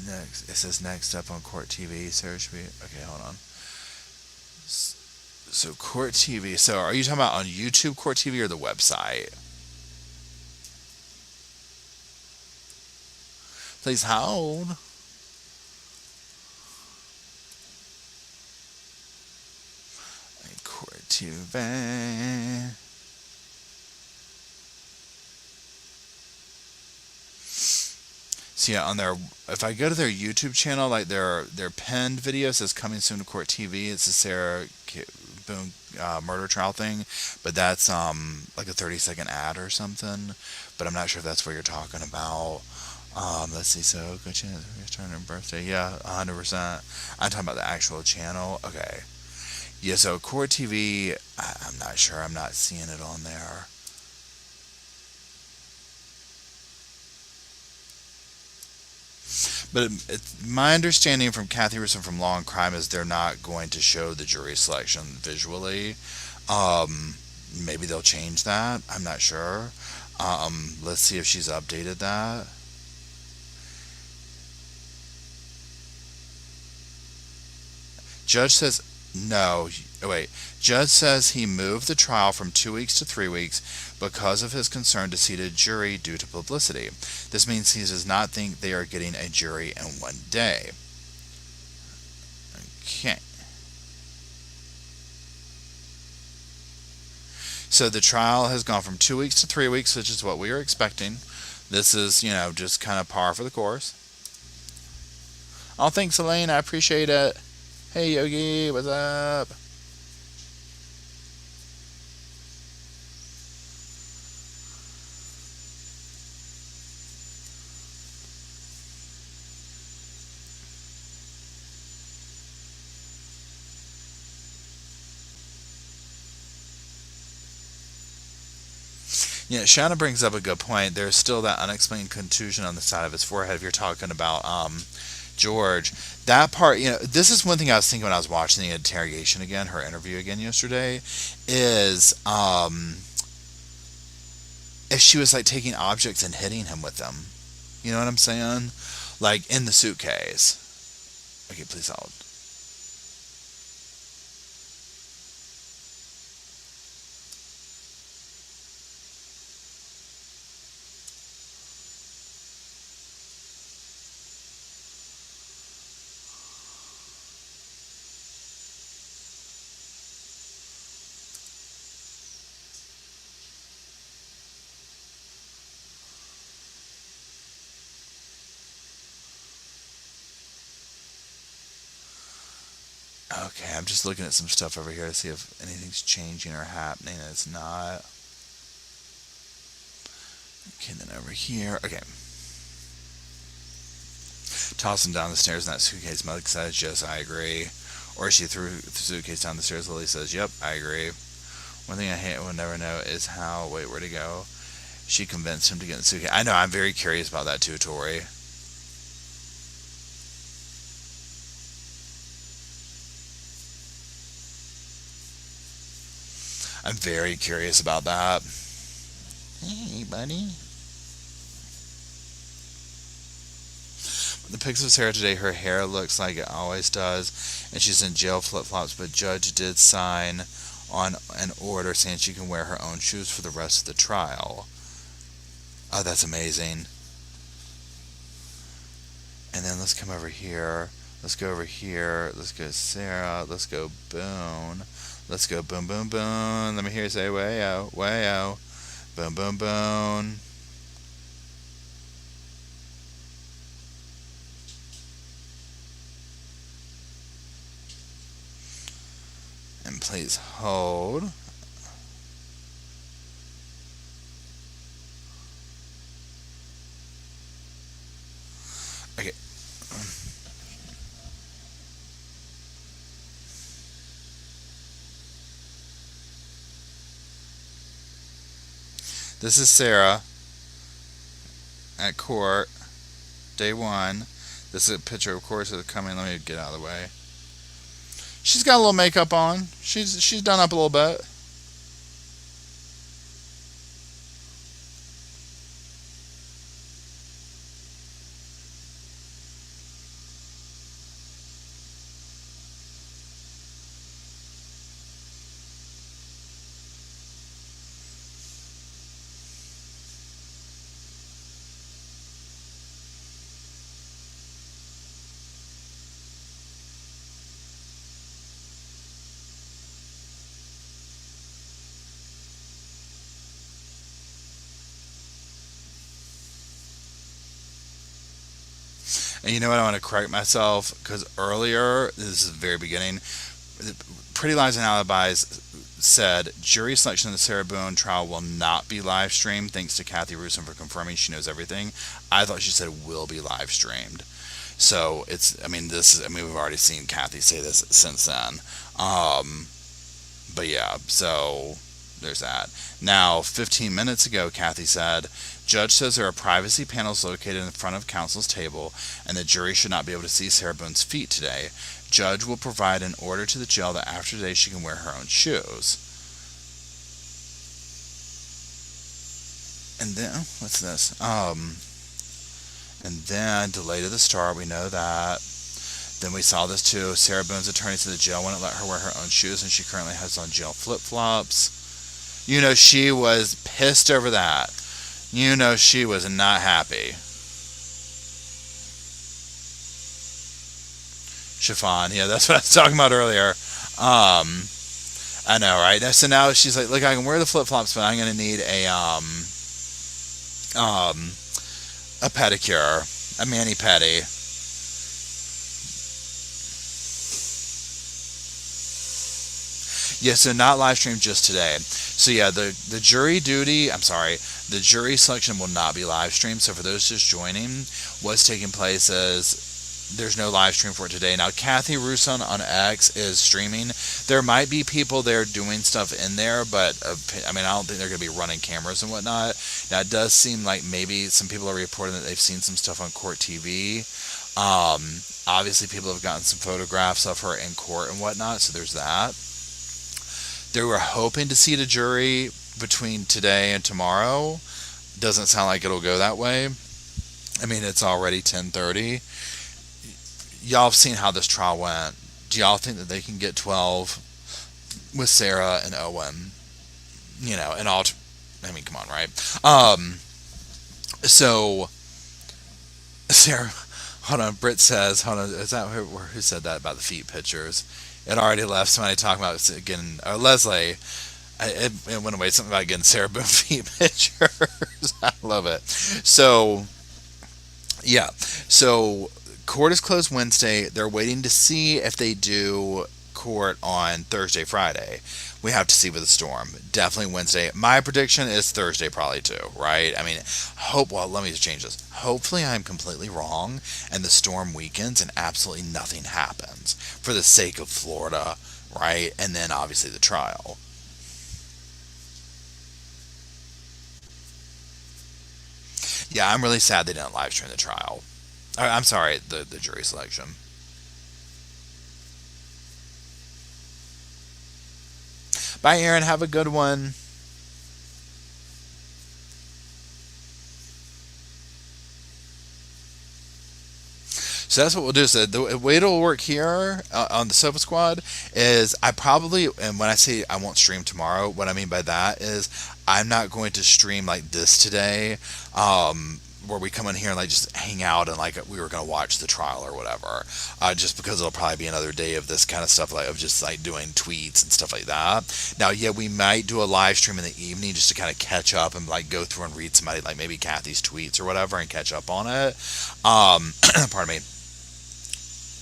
Next, it says next up on Court TV. Sarah should be okay. Hold on. So Court TV. So are you talking about on YouTube Court TV or the website? Please hold. Court TV. So yeah, on their, if I go to their YouTube channel, like their pinned video says coming soon to Court TV. It's a Sarah Boone murder trial thing, but that's like a 30-second ad or something. But I'm not sure if that's what you're talking about. Let's see. So good chance return her birthday. Yeah, 100%. I'm talking about the actual channel. Okay. Yeah. So Court TV. I'm not sure. I'm not seeing it on there. But my understanding from Kathy Russo from Law and Crime is they're not going to show the jury selection visually. Maybe they'll change that. I'm not sure. Let's see if she's updated that. Judge says no. Wait. Judge says he moved the trial from 2 weeks to 3 weeks because of his concern to seat a jury due to publicity. This means he does not think they are getting a jury in 1 day. Okay. So the trial has gone from 2 weeks to 3 weeks, which is what we are expecting. This is, just kind of par for the course. Oh, thanks, Elaine. I appreciate it. Hey, Yogi. What's up? Yeah, Shanna brings up a good point. There's still that unexplained contusion on the side of his forehead. If you're talking about George, that part, this is one thing I was thinking when I was watching the interrogation again, her interview again yesterday, is if she was like taking objects and hitting him with them. You know what I'm saying? Like in the suitcase. Okay, please hold. Okay, I'm just looking at some stuff over here to see if anything's changing or happening. It's not. Okay, then over here. Okay. Toss him down the stairs in that suitcase. Mike says, yes, I agree. Or she threw the suitcase down the stairs. Lily says, yep, I agree. One thing I hate and will never know is how, wait, where'd he go? She convinced him to get in the suitcase. I know, I'm very curious about that too, Tori. I'm very curious about that. Hey, buddy. The pics of Sarah today, her hair looks like it always does, and she's in jail flip-flops, but Judge did sign on an order saying she can wear her own shoes for the rest of the trial. Oh, that's amazing. And then let's come over here. Let's go over here. Let's go Sarah. Let's go Boone. Let's go Boone, Boone, Boone. Let me hear you say way-o, way-o. Boone, Boone, Boone. And please hold. Okay. This is Sarah at court, day 1. This is a picture, of course, of coming. Let me get out of the way. She's got a little makeup on. She's done up a little bit. And you know what? I want to correct myself because earlier, this is the very beginning, Pretty Lies and Alibis said jury selection in the Sarah Boone trial will not be live streamed. Thanks to Kathy Russo for confirming she knows everything. I thought she said will be live streamed. So we've already seen Kathy say this since then. But yeah, so there's that. Now, 15 minutes ago, Kathy said, Judge says there are privacy panels located in front of counsel's table, and the jury should not be able to see Sarah Boone's feet today. Judge will provide an order to the jail that after today she can wear her own shoes. And then, what's this? And then, delay to the start, we know that. Then we saw this too. Sarah Boone's attorney said the jail wouldn't let her wear her own shoes, and she currently has on jail flip-flops. You know, she was pissed over that. You know, she was not happy. Chiffon, yeah, that's what I was talking about earlier. I know, right? So now she's like, look, I can wear the flip-flops, but I'm going to need a pedicure, a mani-pedi. Yeah, so not live stream just today. So yeah, the jury selection will not be live streamed. So for those just joining, what's taking place is there's no live stream for it today. Now, Kathy Russo on X is streaming. There might be people there doing stuff in there, but I don't think they're going to be running cameras and whatnot. Now, it does seem like maybe some people are reporting that they've seen some stuff on court TV. Obviously, people have gotten some photographs of her in court and whatnot, so there's that. They were hoping to see the jury between today and tomorrow. Doesn't sound like it'll go that way. I mean, it's already 10:30. Y'all have seen how this trial went. Do y'all think that they can get 12 with Sarah and Owen? You know, and all. Come on, right? So Sarah, hold on. Britt says, hold on. Is that who said that about the feet pictures? It already left. Somebody talking about again. Leslie. It went away. Something about getting Sarah Boone feet pictures. I love it. So, yeah. So, court is closed Wednesday. They're waiting to see if they do court on Thursday, Friday. We have to see with the storm. Definitely Wednesday. My prediction is Thursday probably too, right? Let me just change this. Hopefully I'm completely wrong and the storm weakens and absolutely nothing happens for the sake of Florida, right? And then obviously the trial. Yeah, I'm really sad they didn't live stream the trial. I'm sorry, the jury selection. Bye, Aaron. Have a good one. So that's what we'll do. So the way it'll work here on the Sofa Squad is and when I say I won't stream tomorrow, what I mean by that is I'm not going to stream like this today, where we come in here and like just hang out and like we were going to watch the trial or whatever, just because it'll probably be another day of this kind of stuff, like of just like doing tweets and stuff like that. Now, yeah, we might do a live stream in the evening just to kind of catch up and like go through and read somebody like maybe Kathy's tweets or whatever and catch up on it. Pardon me.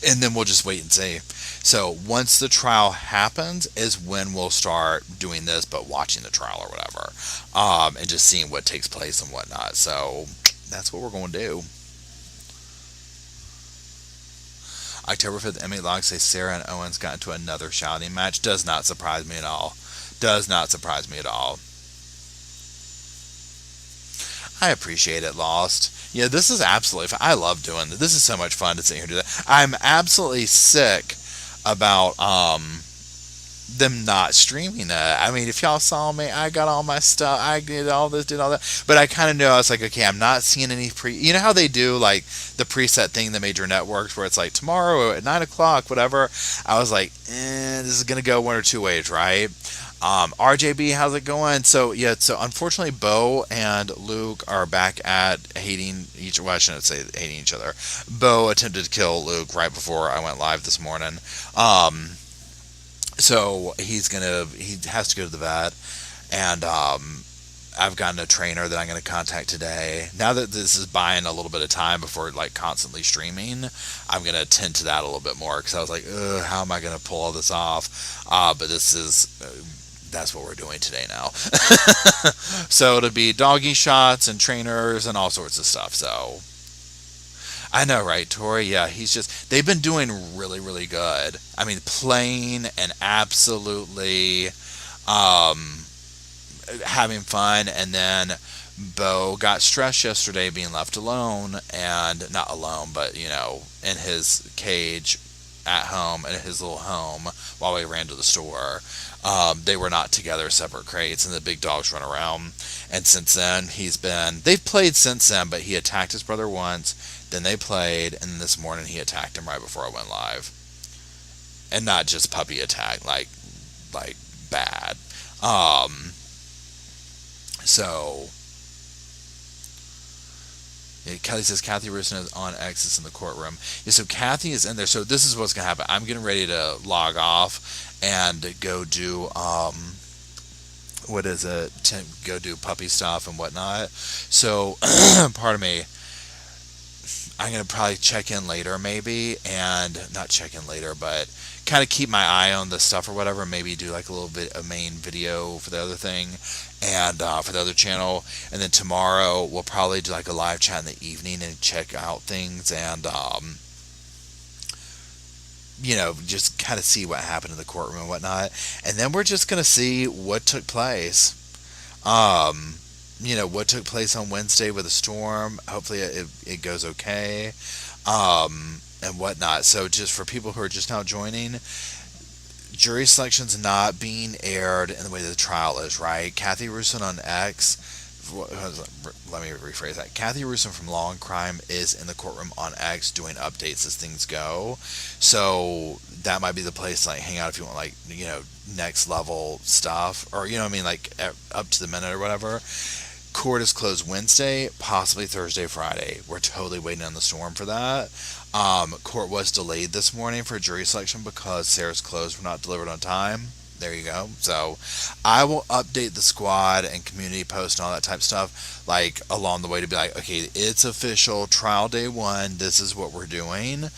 And then we'll just wait and see. So once the trial happens is when we'll start doing this, but watching the trial or whatever, and just seeing what takes place and whatnot. So that's what we're going to do. October 5th, Emmy Logs say Sarah and Owens got into another shouting match. Does not surprise me at all. Does not surprise me at all. I appreciate it, Lost. Yeah, this is absolutely fun. I love doing this. This is so much fun to sit here and do that. I'm absolutely sick about them not streaming that. I mean, if y'all saw me, I got all my stuff. I did all this, did all that. But I kind of knew, I was like, okay, I'm not seeing any you know how they do like the preset thing, the major networks, where it's like tomorrow at 9 o'clock, whatever. I was like, this is going to go one or two ways, right? RJB, how's it going? So yeah, so unfortunately Bo and Luke are back at hating each, well, I shouldn't say hating each other. Bo attempted to kill Luke right before I went live this morning. So he has to go to the vet, and I've gotten a trainer that I'm going to contact today. Now that this is buying a little bit of time before like constantly streaming, I'm going to attend to that a little bit more, because I was like, how am I going to pull all this off? But this is that's what we're doing today now. So it'll be doggy shots and trainers and all sorts of stuff. So I know, right, Tori? Yeah, they've been doing really, really good. I mean, plain and absolutely having fun. And then Bo got stressed yesterday being left alone, and not alone, but, in his cage at home, in his little home, while we ran to the store. They were not together, separate crates, and the big dogs run around. And since then, they've played since then, but he attacked his brother once, then they played, and then this morning he attacked him right before I went live. And not just puppy attack, like bad. So yeah, Kelly says Kathy Rusin is on X, is in the courtroom. Yeah, so Kathy is in there. So this is what's gonna happen. I'm getting ready to log off and go do to go do puppy stuff and whatnot. So pardon me. I'm going to probably check in later maybe, and not check in later, but kind of keep my eye on the stuff or whatever, maybe do like a little bit of main video for the other thing, and for the other channel. And then tomorrow we'll probably do like a live chat in the evening and check out things, and just kind of see what happened in the courtroom and whatnot. And then we're just going to see what took place. What took place on Wednesday with the storm. Hopefully it goes okay, and whatnot. So just for people who are just now joining, jury selection's not being aired in the way that the trial is, right? Kathy Rusin on X, let me rephrase that. Kathy Rusin from Law and Crime is in the courtroom on X doing updates as things go. So that might be the place to like hang out if you want like, next level stuff, or like up to the minute or whatever. Court is closed Wednesday, possibly Thursday, Friday. We're totally waiting on the storm for that. Court was delayed this morning for jury selection because Sarah's clothes were not delivered on time. There you go. So I will update the squad and community post and all that type of stuff like along the way to be like, okay, it's official, trial day 1, this is what we're doing,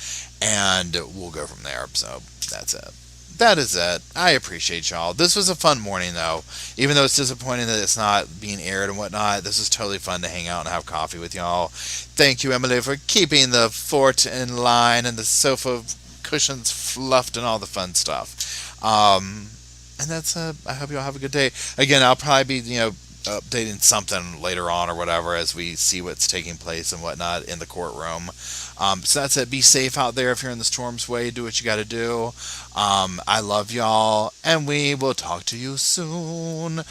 and we'll go from there. So that's it. That is it. I appreciate y'all. This was a fun morning, though. Even though it's disappointing that it's not being aired and whatnot, this is totally fun to hang out and have coffee with y'all. Thank you, Emily, for keeping the fort in line and the sofa cushions fluffed and all the fun stuff. And that's I hope y'all have a good day. Again, I'll probably be, updating something later on or whatever as we see what's taking place and whatnot in the courtroom. So that's it. Be safe out there if you're in the storm's way. Do what you got to do. I love y'all, and we will talk to you soon.